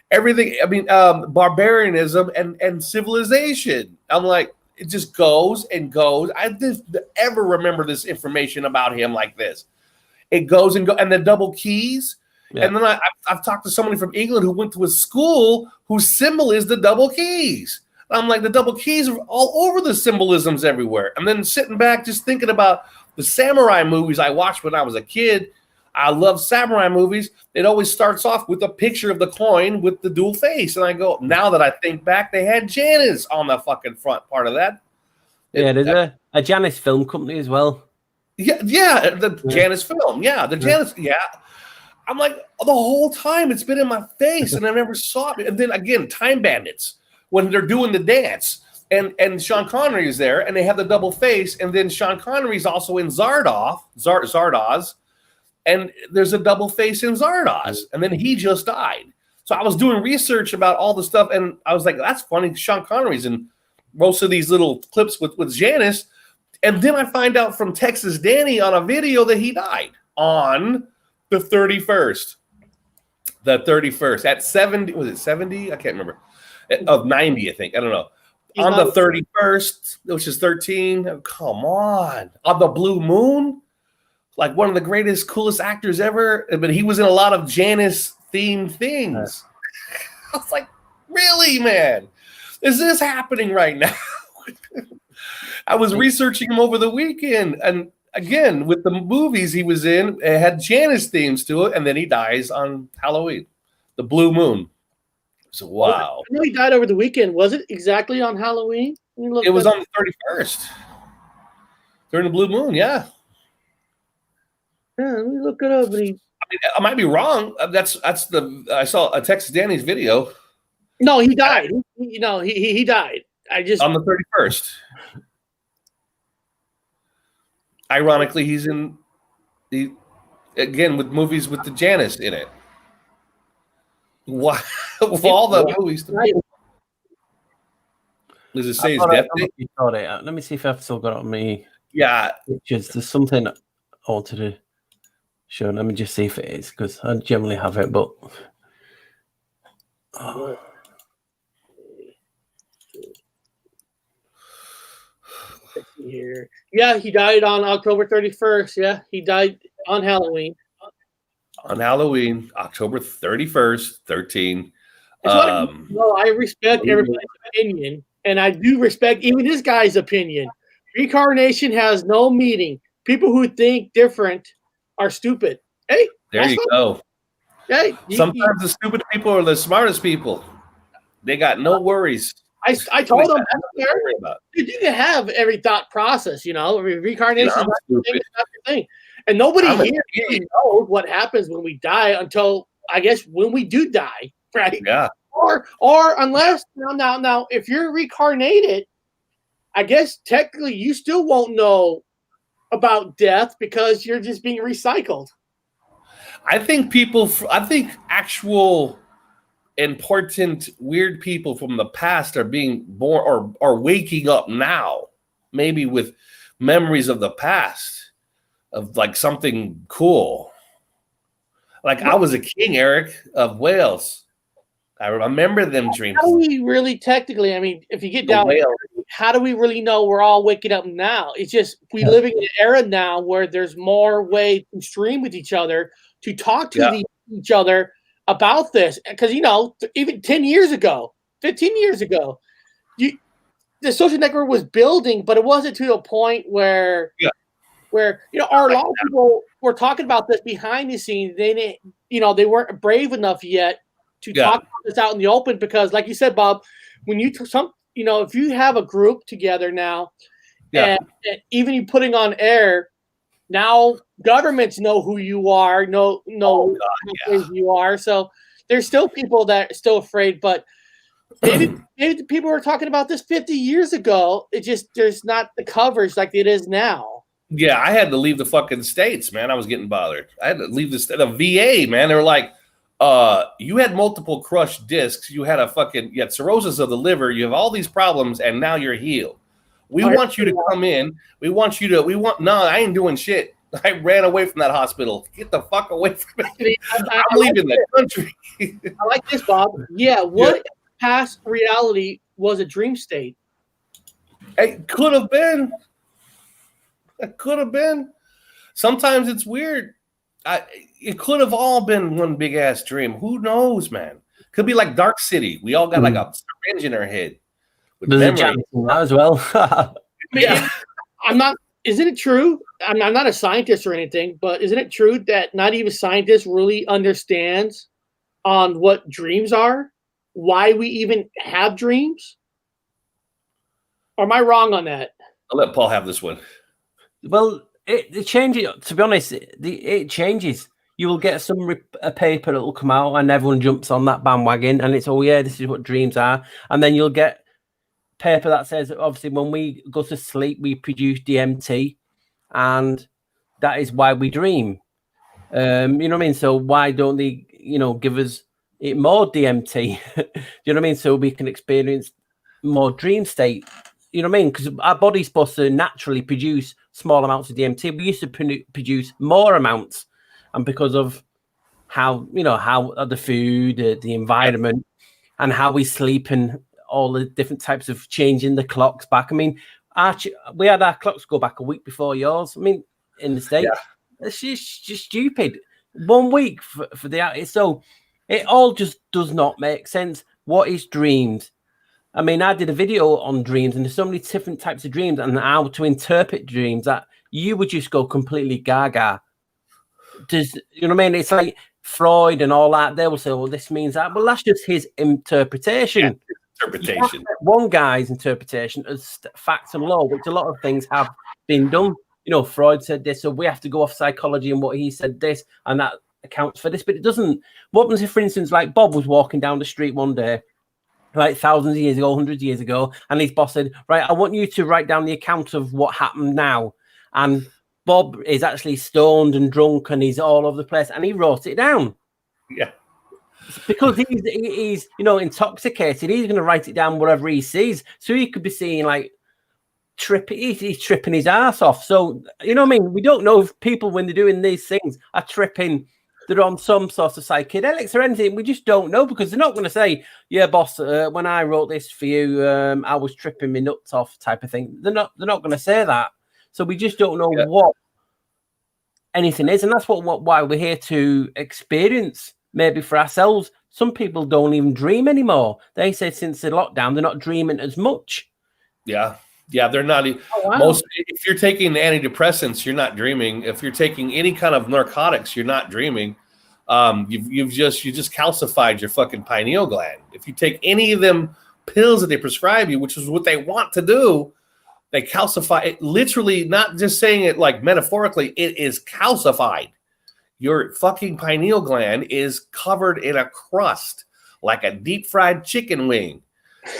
Everything. I mean, barbarianism and civilization. I'm like, it just goes and goes. I didn't ever remember this information about him like this. It goes and goes, and the double keys. Yeah. And then I've talked to somebody from England who went to a school whose symbol is the double keys. I'm like, the double keys are all over the symbolisms everywhere. And then sitting back, just thinking about the samurai movies I watched when I was a kid. I love samurai movies. It always starts off with a picture of the coin with the dual face. And I go, now that I think back, they had Janice on the fucking front part of that. There's a Janice film company as well. Yeah, the Janice film. Yeah, the Janice, I'm like, the whole time it's been in my face and I never saw it. And then again, Time Bandits, when they're doing the dance and Sean Connery is there and they have the double face. And then Sean Connery's also in Zardoz. And there's a double face in Zardoz. And then he just died. So I was doing research about all the stuff. And I was like, that's funny. Sean Connery's in most of these little clips with Janice. And then I find out from Texas Danny on a video that he died on the 31st. The 31st at 70. Was it 70? I can't remember. Of 90, I think. I don't know. He's on not- the 31st, which is 13. Oh, come on. On the Blue Moon. Like one of the greatest, coolest actors ever. But he was in a lot of Janice-themed things. I was like, really, man? Is this happening right now? I was researching him over the weekend. And again, with the movies he was in, it had Janice themes to it. And then he dies on Halloween. The Blue Moon. So, wow. I know he died over the weekend. Was it exactly on Halloween? It was on the 31st. During the Blue Moon, yeah. Yeah, let me look it up. I might be wrong. I saw a Texas Danny's video. No, he died. He died. I just On the 31st. Ironically, he's in again with movies with the Janice in it. Wow. Of all the movies. Does it say his death date? Let me see if I've still got it on me. Yeah. Pictures. There's something I wanted to show. Let me just see if it is, because I generally have it, but here. Yeah, he died on October 31st. Yeah, he died on Halloween. On Halloween, October 31st, 13. I respect everybody's opinion, and I do respect even this guy's opinion. Reincarnation has no meaning. People who think different are stupid. Hey, there you go. Hey, sometimes the stupid people are the smartest people. They got no worries. I told him, dude, you can have every thought process, reincarnation is not the thing. And nobody here really knows what happens when we die until, I guess, when we do die, right? Yeah. Or unless, now, if you're reincarnated, I guess technically you still won't know about death because you're just being recycled. I think actual important weird people from the past are being born or waking up now, maybe with memories of the past of like something cool. Like I was a king, Eric, of Wales. I remember them dreams. How do we really technically, I mean, if you get down, how do we really know we're all waking up now? It's just we living in an era now where there's more way to stream with each other, to talk to each other about this. Because, even 10 years ago, 15 years ago, the social network was building, but it wasn't to a point where a lot of people were talking about this behind the scenes. They weren't brave enough yet to talk about this out in the open because, like you said, Bob, when if you have a group together now, and even you putting on air, now governments know who you are, know who you are. So there's still people that are still afraid, but maybe the people were talking about this 50 years ago. It just there's not the coverage like it is now. Yeah, I had to leave the fucking States, man. I was getting bothered. I had to leave the VA, man. They were like, you had multiple crushed discs. You had cirrhosis of the liver. You have all these problems, and now you're healed. We want you to come in. No, I ain't doing shit. I ran away from that hospital. Get the fuck away from me. I'm leaving the country. I like this, Bob. Yeah, what if past reality was a dream state? It could have been. It could have been. Sometimes it's weird. It could have all been one big ass dream. Who knows, man? Could be like Dark City. We all got like a syringe in our head. There's a chance as well. Yeah. Isn't it true? I'm not a scientist or anything, but isn't it true that not even scientists really understands on what dreams are? Why we even have dreams? Or am I wrong on that? I'll let Paul have this one. Well, it changes. To be honest, it changes. will get a paper that will come out and everyone jumps on that bandwagon and it's, oh yeah, this is what dreams are. And then you'll get paper that says, obviously, when we go to sleep, we produce DMT and that is why we dream. You know what I mean? So why don't they, give us more DMT? Do you know what I mean? So we can experience more dream state. You know what I mean? Because our body's supposed to naturally produce small amounts of DMT. We used to produce more amounts, and because of how the food, the environment, and how we sleep, and all the different types of changing the clocks back. I mean, we had our clocks go back a week before yours. I mean, in the States, it's just stupid. 1 week for the so it all just does not make sense. What is dreams? I mean, I did a video on dreams, and there's so many different types of dreams and how to interpret dreams that you would just go completely gaga. You know what I mean? It's like Freud and all that. They will say, well, this means that. Well, that's just his interpretation. One guy's interpretation as facts and law, which a lot of things have been done. Freud said this, so we have to go off psychology and what he said this, and that accounts for this. But it doesn't. What happens if, for instance, like Bob was walking down the street one day, like thousands of years ago, hundreds of years ago, and his boss said, right, I want you to write down the account of what happened now. And Bob is actually stoned and drunk and he's all over the place, and he wrote it down. Yeah. Because he's intoxicated, he's going to write it down whatever he sees. So he could be seeing like he's tripping his ass off. So, you know what I mean? We don't know if people, when they're doing these things, are tripping, they're on some sort of psychedelics or anything. We just don't know, because they're not going to say, yeah, boss, when I wrote this for you, I was tripping my nuts off type of thing. They're not going to say that. So we just don't know what anything is. And that's why we're here to experience, maybe for ourselves. Some people don't even dream anymore. They say since the lockdown, they're not dreaming as much. Yeah. Yeah, they're not. If you're taking antidepressants, you're not dreaming. If you're taking any kind of narcotics, you're not dreaming. You just calcified your fucking pineal gland. If you take any of them pills that they prescribe you, which is what they want to do, they calcify it. Literally, not just saying it like metaphorically. It is calcified. Your fucking pineal gland is covered in a crust, like a deep fried chicken wing,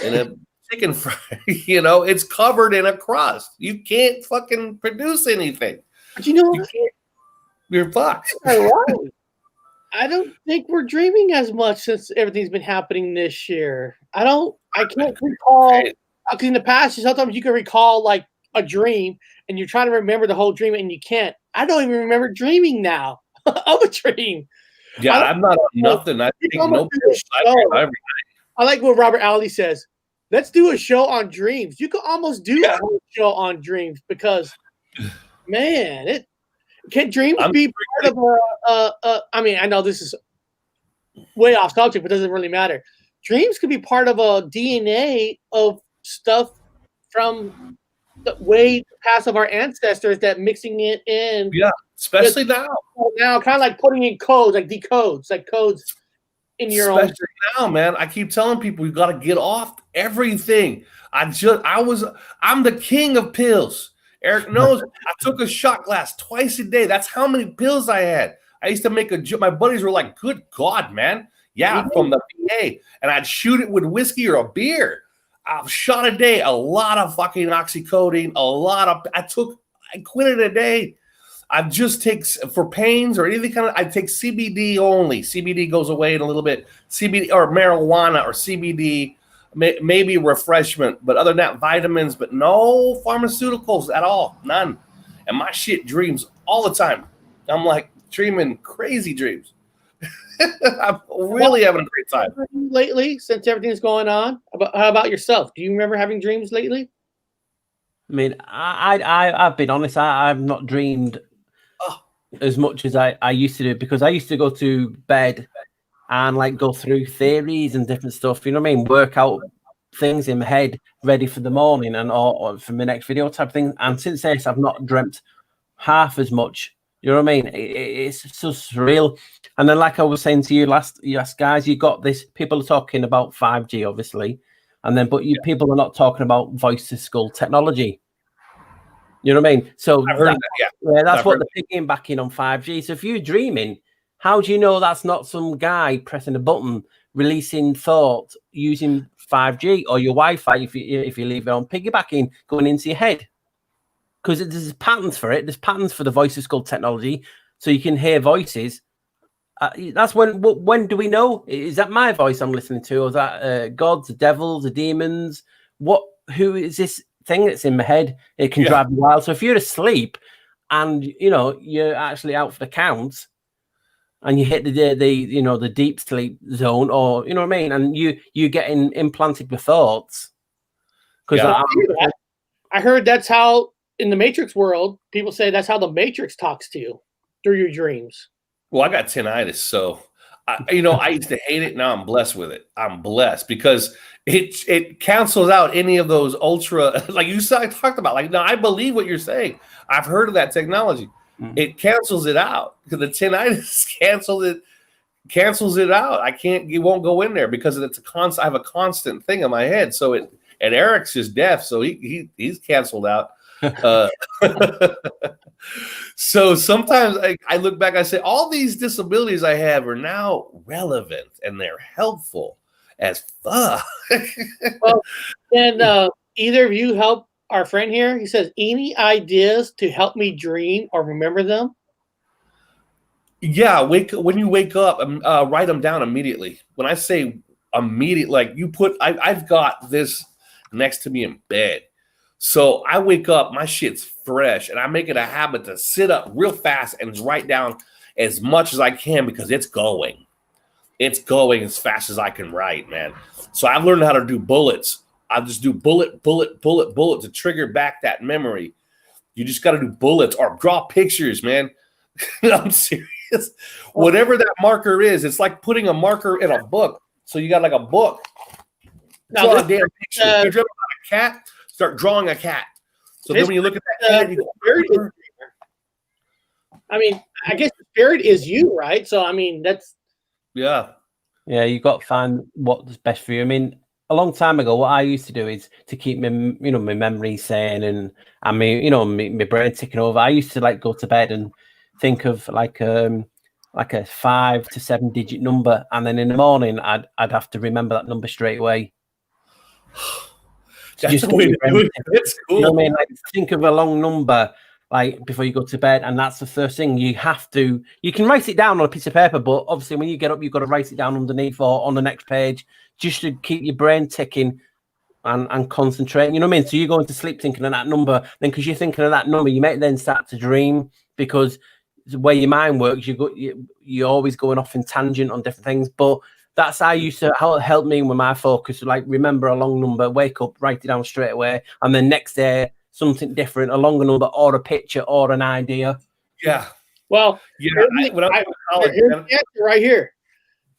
in a chicken fry. It's covered in a crust. You can't fucking produce anything. But you can't. You're fucked. I don't think we're dreaming as much since everything's been happening this year. I can't recall. Because in the past, sometimes you can recall like a dream, and you're trying to remember the whole dream, and you can't. I don't even remember dreaming now of a dream. Yeah, I'm not nothing. I think every night. I like what Robert Alley says. Let's do a show on dreams. You could almost do a whole show on dreams, because, man, can dreams be part of I mean, I know this is way off subject, but it doesn't really matter. Dreams could be part of a DNA of stuff from the way past of our ancestors, that mixing it in. Yeah, especially now. Now, kind of like putting in codes, like decodes, like codes in your own. Now, man, I keep telling people you got to get off everything. I'm the king of pills. Eric knows. I took a shot glass twice a day. That's how many pills I had. I used to make a joke. My buddies were like, "Good God, man!" Yeah, from the VA, and I'd shoot it with whiskey or a beer. A shot a day, a lot of fucking oxycodone, I quit it a day. I just take, for pains or anything I take CBD only. CBD goes away in a little bit. CBD or marijuana or CBD, maybe refreshment, but other than that, vitamins, but no pharmaceuticals at all, none. And my shit dreams all the time. I'm like dreaming crazy dreams. I'm really having a great time lately since everything's going on. How about yourself? Do you remember having dreams lately? I mean, I've been honest. I've not dreamed as much as I used to do, because I used to go to bed and like go through theories and different stuff. You know what I mean? Work out things in my head, ready for the morning and or for my next video type of thing. And since this, I've not dreamt half as much. You know what I mean? It's so surreal. And then, like I was saying to you last guys, you got this. People are talking about 5G, obviously, and then people are not talking about voice to skull technology. You know what I mean? So I've heard that, that's what they're picking back in on 5G. So if you're dreaming, How do you know that's not some guy pressing a button, releasing thoughts using 5G or your Wi-Fi if you leave it on, piggybacking, going into your head? Because there's patterns for it. There's patterns for the voices called technology, so you can hear voices. That's when do we know? Is that my voice I'm listening to, or is that gods, the devils, the demons? Who is this thing that's in my head? It can drive me wild. So if you're asleep and you're actually out for the count, and you hit the deep sleep zone, or you know what I mean, and you getting implanted with thoughts. Because I heard that's how in the Matrix world, people say that's how the Matrix talks to you through your dreams. Well, I got tinnitus, so I used to hate it. Now I'm blessed with it. I'm blessed because it cancels out any of those ultra, like you talked about. Like, no, I believe what you're saying. I've heard of that technology. Mm-hmm. It cancels it out because the tinnitus cancels it out. It won't go in there because it's I have a constant thing in my head. So and Eric's just deaf, so he's canceled out. So sometimes I look back, I say, all these disabilities I have are now relevant and they're helpful as fuck. Well, can either of you help our friend here? He says, any ideas to help me dream or remember them? Yeah, when you wake up, write them down immediately. When I say immediate, like I've got this next to me in bed. So I wake up, my shit's fresh, and I make it a habit to sit up real fast and write down as much as I can because it's going. It's going as fast as I can write, man. So I've learned how to do bullets. I just do bullet to trigger back that memory. You just got to do bullets or draw pictures, man. I'm serious. Whatever that marker is, it's like putting a marker in a book. So you got like a book. Draw a damn picture. You dream about a cat. Start drawing a cat. So then when you look at that cat, you go, I mean, I guess the spirit is you, right? So, I mean, that's... Yeah, you got to find what's best for you. I mean, a long time ago, what I used to do is to keep my memory sane and my brain ticking over. I used to go to bed and think of like a 5 to 7 digit number. And then in the morning, I'd have to remember that number straight away. That's the way to do it. It's cool. You know what I mean? Think of a long number before you go to bed, and that's the first thing you have to. You can write it down on a piece of paper, but obviously when you get up, you've got to write it down underneath or on the next page, just to keep your brain ticking and concentrating. You know what I mean? So you're going to sleep thinking of that number, then because you're thinking of that number, you might then start to dream because the way your mind works, you're always going off in tangent on different things, but. That's how I used to help me with my focus. Remember a long number, wake up, write it down straight away, and then next day something different, a longer number, or a picture, or an idea. Yeah. Well, here's the answer right here.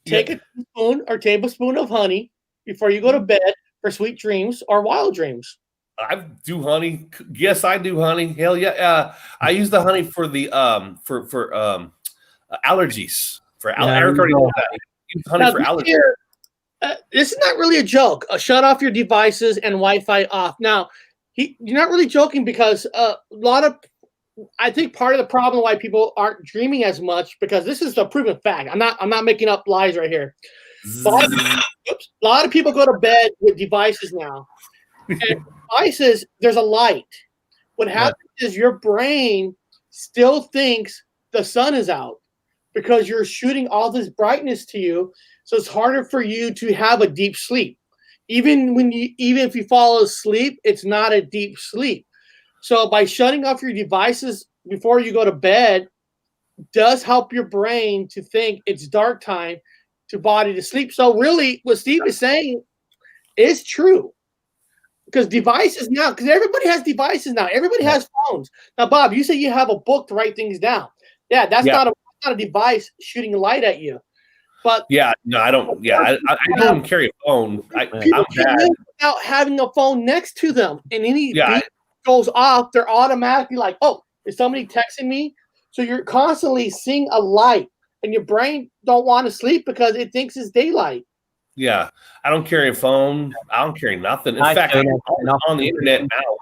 Take a teaspoon or tablespoon of honey before you go to bed for sweet dreams or wild dreams. I do honey. Yes, I do honey. Hell yeah. I use the honey for the for allergies. Honey for allergies. This is not really a joke. Shut off your devices and Wi-Fi off. Now, you're not really joking because I think part of the problem why people aren't dreaming as much because this is the proven fact. I'm not making up lies right here. A lot of people go to bed with devices now. And devices, there's a light. What happens is your brain still thinks the sun is out. Because you're shooting all this brightness to you, so it's harder for you to have a deep sleep. Even if you fall asleep, it's not a deep sleep. So by shutting off your devices before you go to bed does help your brain to think it's dark time to body to sleep. So really what Steve is saying is true. Because devices now, because everybody has devices now. Everybody has phones. Now, Bob, you say you have a book to write things down. Yeah, that's not a device shooting light at you. But I don't. Yeah, I don't carry a phone. I'm bad without having a phone next to them, and any beep goes off, they're automatically like, "Oh, is somebody texting me?" So you're constantly seeing a light, and your brain don't want to sleep because it thinks it's daylight. Yeah, I don't carry a phone. I don't carry nothing. In fact, I'm on the internet now.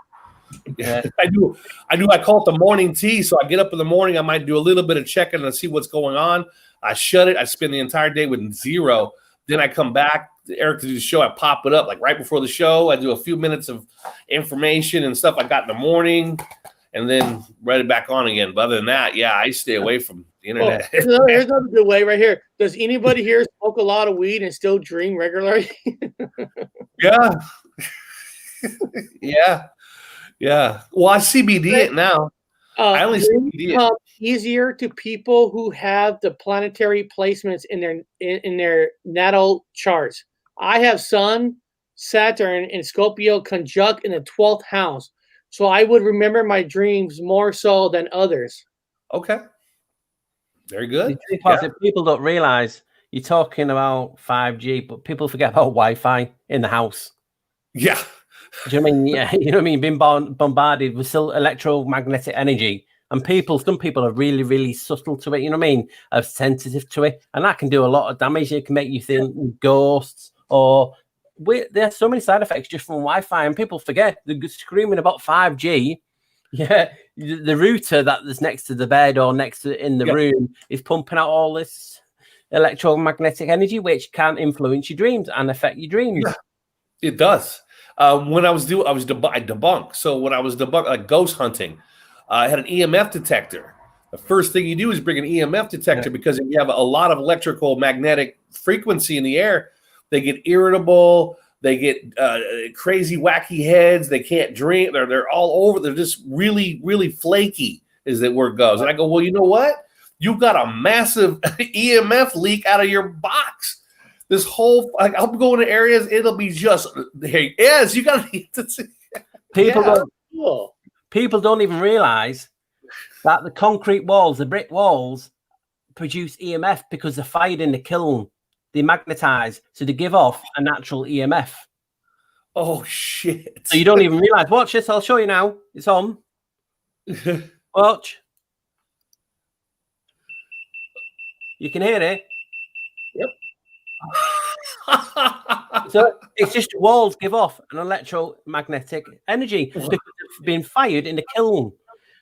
Yeah. I do. I call it the morning tea. So I get up in the morning. I might do a little bit of checking to see what's going on. I shut it. I spend the entire day with zero. Then I come back. Eric to do the show. I pop it up like right before the show. I do a few minutes of information and stuff I got in the morning, and then write it back on again. But other than that, yeah, I stay away from the internet. Well, here's another good way right here. Does anybody here smoke a lot of weed and still dream regularly? Yeah. Yeah. Well, I CBD it now. I only CBD it. Easier to people who have the planetary placements in their natal charts. I have Sun, Saturn, and Scorpio conjunct in the 12th house, so I would remember my dreams more so than others. Okay. Very good. People don't realize you're talking about 5G, but people forget about Wi-Fi in the house. Yeah. Do you know what I mean? Yeah, you know what I mean? Being bombarded with still electromagnetic energy. And some people are really, really subtle to it, you know what I mean? Are sensitive to it. And that can do a lot of damage. It can make you think ghosts or there's so many side effects just from Wi-Fi. And people forget, they're screaming about 5G. Yeah, the router that's next to the bed or next to in the room is pumping out all this electromagnetic energy, which can influence your dreams and affect your dreams. Yeah, it does. When I debunk. So when I was like ghost hunting, I had an EMF detector. The first thing you do is bring an EMF detector because if you have a lot of electrical magnetic frequency in the air, they get irritable. They get crazy, wacky heads. They can't drink. They're all over. They're just really, really flaky, is the word goes. And I go, well, you know what? You've got a massive EMF leak out of your box. This whole, like, I'm going to areas, it'll be just, hey, yes, you got to see. People don't even realize that the concrete walls, the brick walls, produce EMF because they're fired in the kiln. They magnetize, so they give off a natural EMF. Oh, shit. So you don't even realize. Watch this. I'll show you now. It's on. Watch. You can hear it. Yep. So it's just walls give off an electromagnetic energy because it's been fired in the kiln.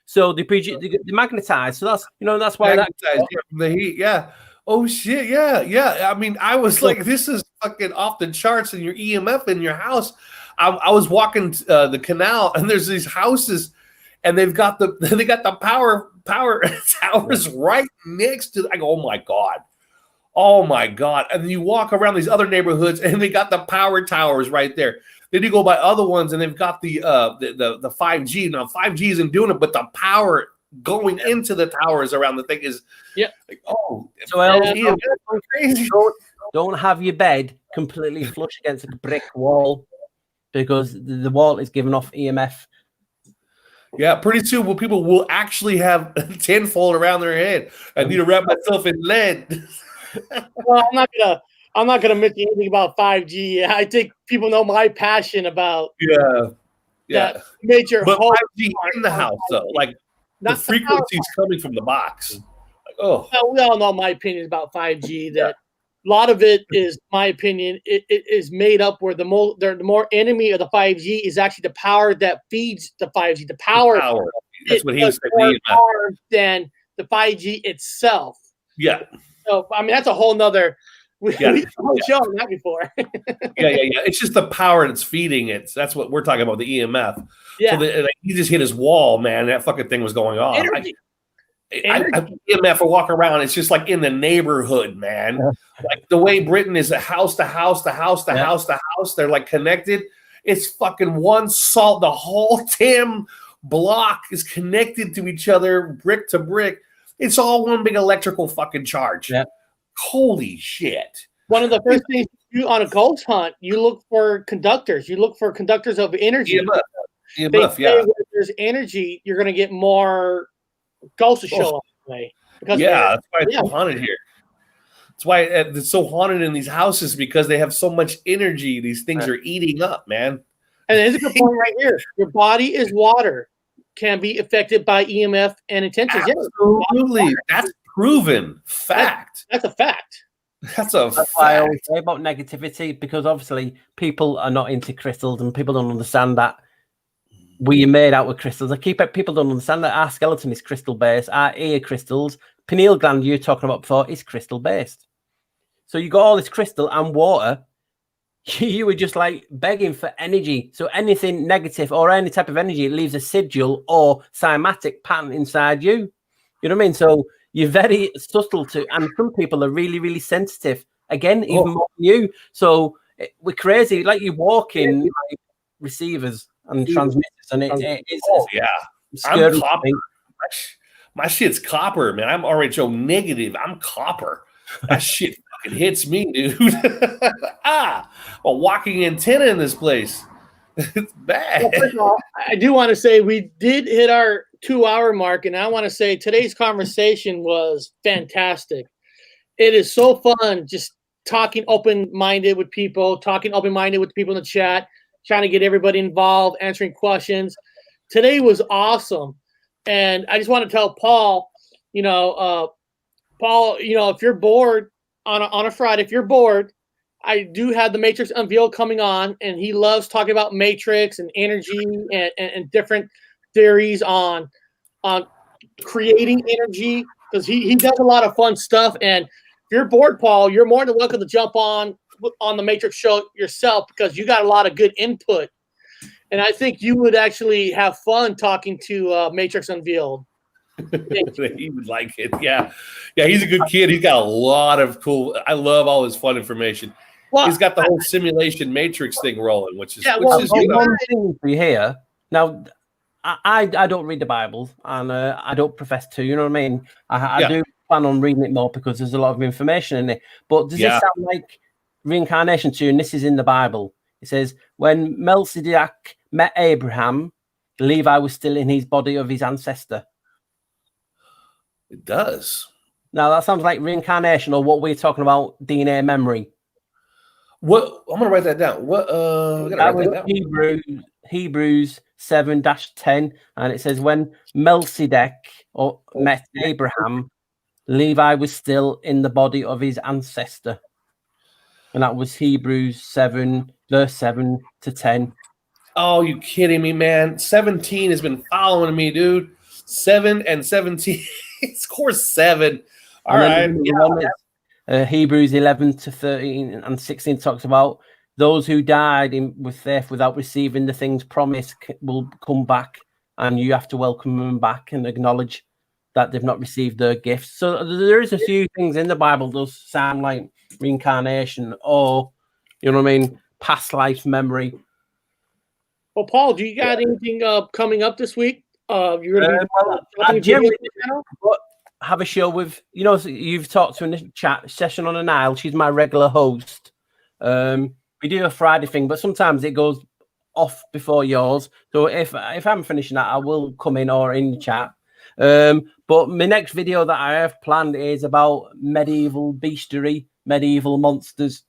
So they magnetize. So that's why the heat. Yeah. Oh shit. Yeah. I mean, I was like, this is fucking off the charts in your EMF in your house. I was walking the canal and there's these houses and they've got the power towers right next to. I go, oh my god! And then you walk around these other neighborhoods, and they got the power towers right there. Then you go by other ones, and they've got the 5G. Now 5G isn't doing it, but the power going into the towers around the thing is like, oh, so crazy. Don't have your bed completely flush against a brick wall because the wall is giving off EMF. Yeah, pretty soon people will actually have tinfoil around their head. I need to wrap myself in lead. Well, I'm not gonna mention anything about 5G. I think people know my passion about that major. But 5G in the house though, like the frequencies coming from the box. Like, well, we all know my opinion about 5G. That a lot of it is my opinion. It is made up where the more enemy of the 5G is actually the power that feeds the 5G. The power. That's what he was saying. More than the 5G itself. Yeah. So I mean that's a whole nother. We show on that before. Yeah. It's just the power that's feeding it. So that's what we're talking about. The EMF. Yeah. So he just hit his wall, man. That fucking thing was going off. Energy. EMF will walk around. It's just like in the neighborhood, man. Like the way Britain is a house to house to house to house to house. They're like connected. It's fucking one salt. The whole damn block is connected to each other, brick to brick. It's all one big electrical fucking charge. Yeah. Holy shit. One of the first things you do on a ghost hunt, you look for conductors. You look for conductors of energy. EMF, where there's energy, you're going to get more ghosts to show up. That's why it's so haunted here. That's why it's so haunted in these houses because they have so much energy. These things are eating up, man. And there's a good point right here. Your body is water. Can be affected by EMF and intentions. Absolutely. That's proven fact. That's a fact. That's fact. Why I always say about negativity, because obviously people are not into crystals and people don't understand that we are made out with crystals. People don't understand that our skeleton is crystal based. Our ear crystals, pineal gland you're talking about before is crystal based. So you got all this crystal and water. You were just like begging for energy. So anything negative or any type of energy, it leaves a sigil or cymatic pattern inside you. You know what I mean? So you're very subtle to, and some people are really, really sensitive. Again, even more than you. So we're crazy. Like you walk in like, receivers and transmitters, and it is. I'm copper. My shit's copper, man. I'm RHO negative. I'm copper. That shit fucking hits me, dude. A walking antenna in this place. It's bad. Well, first of all, I do want to say we did hit our 2-hour mark, and I want to say today's conversation was fantastic. It is so fun just talking open-minded with people, talking open-minded with people in the chat, trying to get everybody involved, answering questions. Today was awesome. And I just want to tell Paul, Paul, if you're bored on a Friday, if you're bored, I do have the Matrix Unveiled coming on, and he loves talking about Matrix and energy and different theories on creating energy, because he does a lot of fun stuff. And if you're bored, Paul, you're more than welcome to jump on the Matrix show yourself, because you got a lot of good input. And I think you would actually have fun talking to Matrix Unveiled. He would like it. Yeah. He's a good kid. He's got a lot of cool. I love all his fun information. Well, he's got the whole simulation matrix thing rolling, which is one thing for you here. Now, I don't read the Bible, and I don't profess to. You know what I mean? I do plan on reading it more because there's a lot of information in it. But does this sound like reincarnation to you? And this is in the Bible. It says, when Melchizedek met Abraham, Levi was still in his body of his ancestor. It does. Now, that sounds like reincarnation, or what we're talking about, DNA memory. What? I'm going to write that down. What? That was Hebrews 7-10, and it says, when Melchizedek met Abraham, Levi was still in the body of his ancestor. And that was Hebrews 7, verse 7 to 10. Oh, you kidding me, man? 17 has been following me, dude. 7 and 17. Score 7. All right. Hebrews 11 to 13 and 16 talks about those who died with faith without receiving the things promised will come back, and you have to welcome them back and acknowledge that they've not received their gifts. So there is a few things in the Bible does sound like reincarnation, or past life memory. Well, Paul, do you got anything coming up this week? You're going to be have a show with, you've talked to in the chat session on an aisle. She's my regular host. We do a Friday thing, but sometimes it goes off before yours. So if I'm finishing that, I will come in or in the chat. But my next video that I have planned is about medieval bestiary, medieval monsters.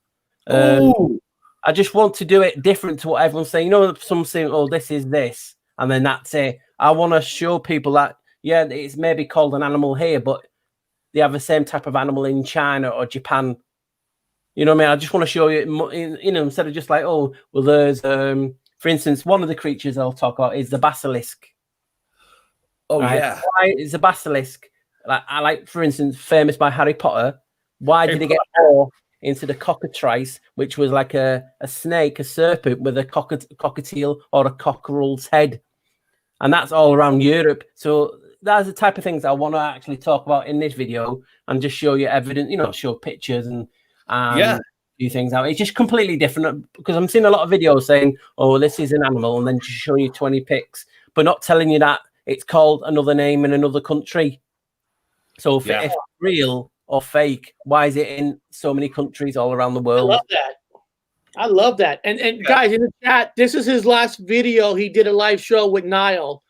I just want to do it different to what everyone's saying. Some saying, oh, this is this, and then that's it. I want to show people that, it's maybe called an animal here, but they have the same type of animal in China or Japan. You know what I mean? I just want to show you, instead of just like, oh, well, there's, for instance, one of the creatures I'll talk about is the basilisk. Oh, right? Yeah. Why is the basilisk, for instance, famous by Harry Potter? Why did he get more into the cockatrice, which was like a snake, a serpent with a cockatiel or a cockerel's head? And that's all around Europe. So that's the type of things I want to actually talk about in this video and just show you evidence, show pictures and few things out. It's just completely different because I'm seeing a lot of videos saying, oh, this is an animal, and then just showing you 20 pics, but not telling you that it's called another name in another country. So if it's real or fake, why is it in so many countries all around the world? I love that. And guys in the chat, this is his last video. He did a live show with Niall.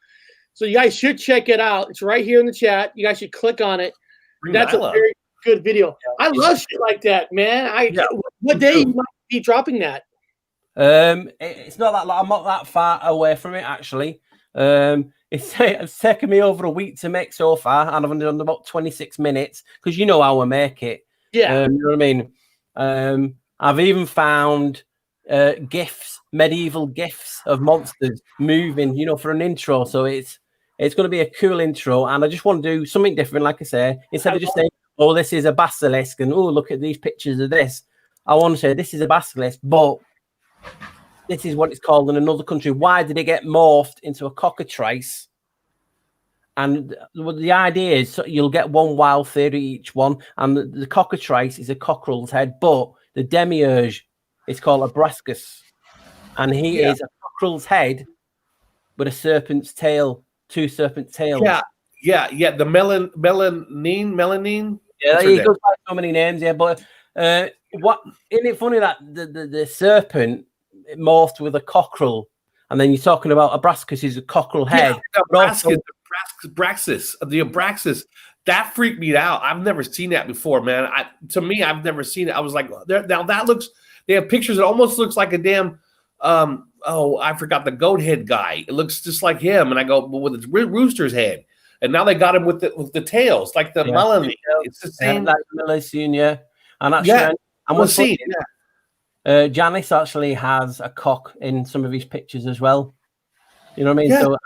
So you guys should check it out. It's right here in the chat. You guys should click on it. That's a very good video. I love shit like that, man. What day you might be dropping that? It's not that long. I'm not that far away from it, actually. It's taken me over a week to make so far, and I've only done about 26 minutes because how I make it. Yeah. You know what I mean? I've even found gifs, medieval gifs of monsters moving, you know, for an intro. So it's going to be a cool intro, and I just want to do something different. Like I say, instead of just saying, "Oh, this is a basilisk," and "Oh, look at these pictures of this," I want to say this is a basilisk, but this is what it's called in another country. Why did it get morphed into a cockatrice? And the idea is so you'll get one wild theory each one, and the cockatrice is a cockerel's head, but the demiurge is called a brascus, and he is a cockerel's head with a serpent's tail, 2 serpent tails. Yeah. The melanine. Yeah, he goes by so many names. Yeah, but what isn't it funny that the serpent morphed with a cockerel, and then you're talking about Abraxas is a cockerel head. Abraxas, the Abraxas, that freaked me out. I've never seen that before, man. To me, I've never seen it. I was like, now that looks. They have pictures. It almost looks like a damn. I forgot the goat head guy. It looks just like him. And I go, well, with its rooster's head. And now they got him with the tails, like the melon. It's the same. Like Melissa, yeah. And actually, Janice actually has a cock in some of his pictures as well. You know what I mean? Yeah. So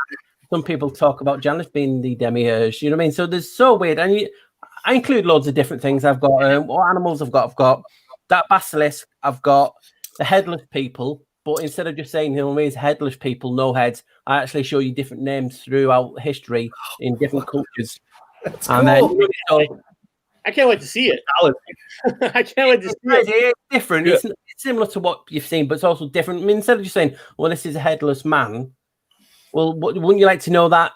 some people talk about Janice being the demiurge. You know what I mean? So there's so weird. And I include loads of different things. I've got what animals I've got that basilisk. I've got the headless people. But instead of just saying, you know what I mean, it's headless people, no heads, I actually show you different names throughout history in different cultures. That's and cool. Then I can't wait to see it. I can't wait to see it. It's different. Yeah. It's similar to what you've seen, but it's also different. I mean, instead of just saying, well, this is a headless man, well, wouldn't you like to know that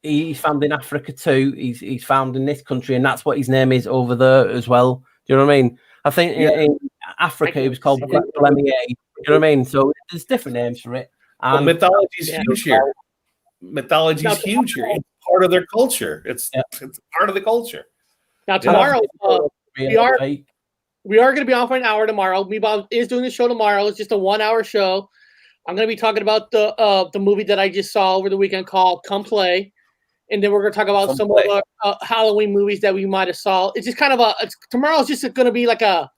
he's found in Africa too? He's found in this country, and that's what his name is over there as well. Do you know what I mean? I think in Africa it was called Lemmier. You know what I mean? So there's different names for it. And mythology's huge here. Mythology's huge here. It's part of their culture. It's part of the culture. Now tomorrow, we are going to be on for an hour tomorrow. Meatball is doing the show tomorrow. It's just a 1 hour show. I'm going to be talking about the movie that I just saw over the weekend called Come Play. And then we're going to talk about some of the Halloween movies that we might have saw. It's just kind of tomorrow's just going to be like a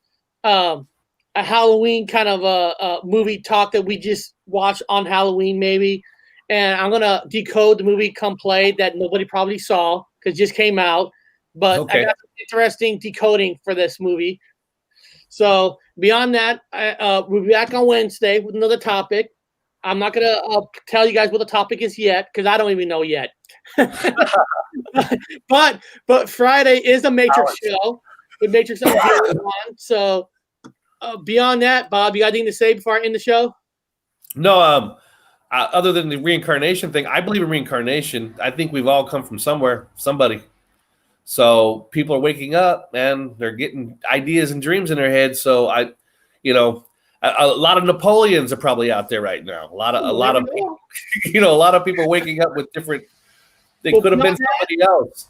Halloween kind of a movie talk that we just watched on Halloween maybe. And I'm going to decode the movie Come Play that nobody probably saw because it just came out. But I got some interesting decoding for this movie. So beyond that, we'll be back on Wednesday with another topic. I'm not going to tell you guys what the topic is yet because I don't even know yet. but Friday is a Matrix show with Matrix on. So beyond that, Bob, you got anything to say before I end the show? No, other than the reincarnation thing, I believe in reincarnation. I think we've all come from somewhere, somebody. So people are waking up and they're getting ideas and dreams in their heads. So a lot of Napoleons are probably out there right now. A lot of people, a lot of people waking up with different. They could have been somebody else.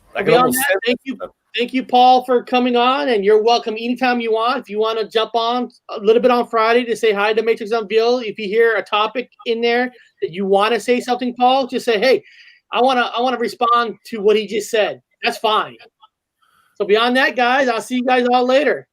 Thank you, Paul, for coming on, and you're welcome anytime you want. If you want to jump on a little bit on Friday to say hi to Matrix Unveiled, if you hear a topic in there that you want to say something, Paul, just say, "Hey, I want to respond to what he just said." That's fine. So beyond that, guys, I'll see you guys all later.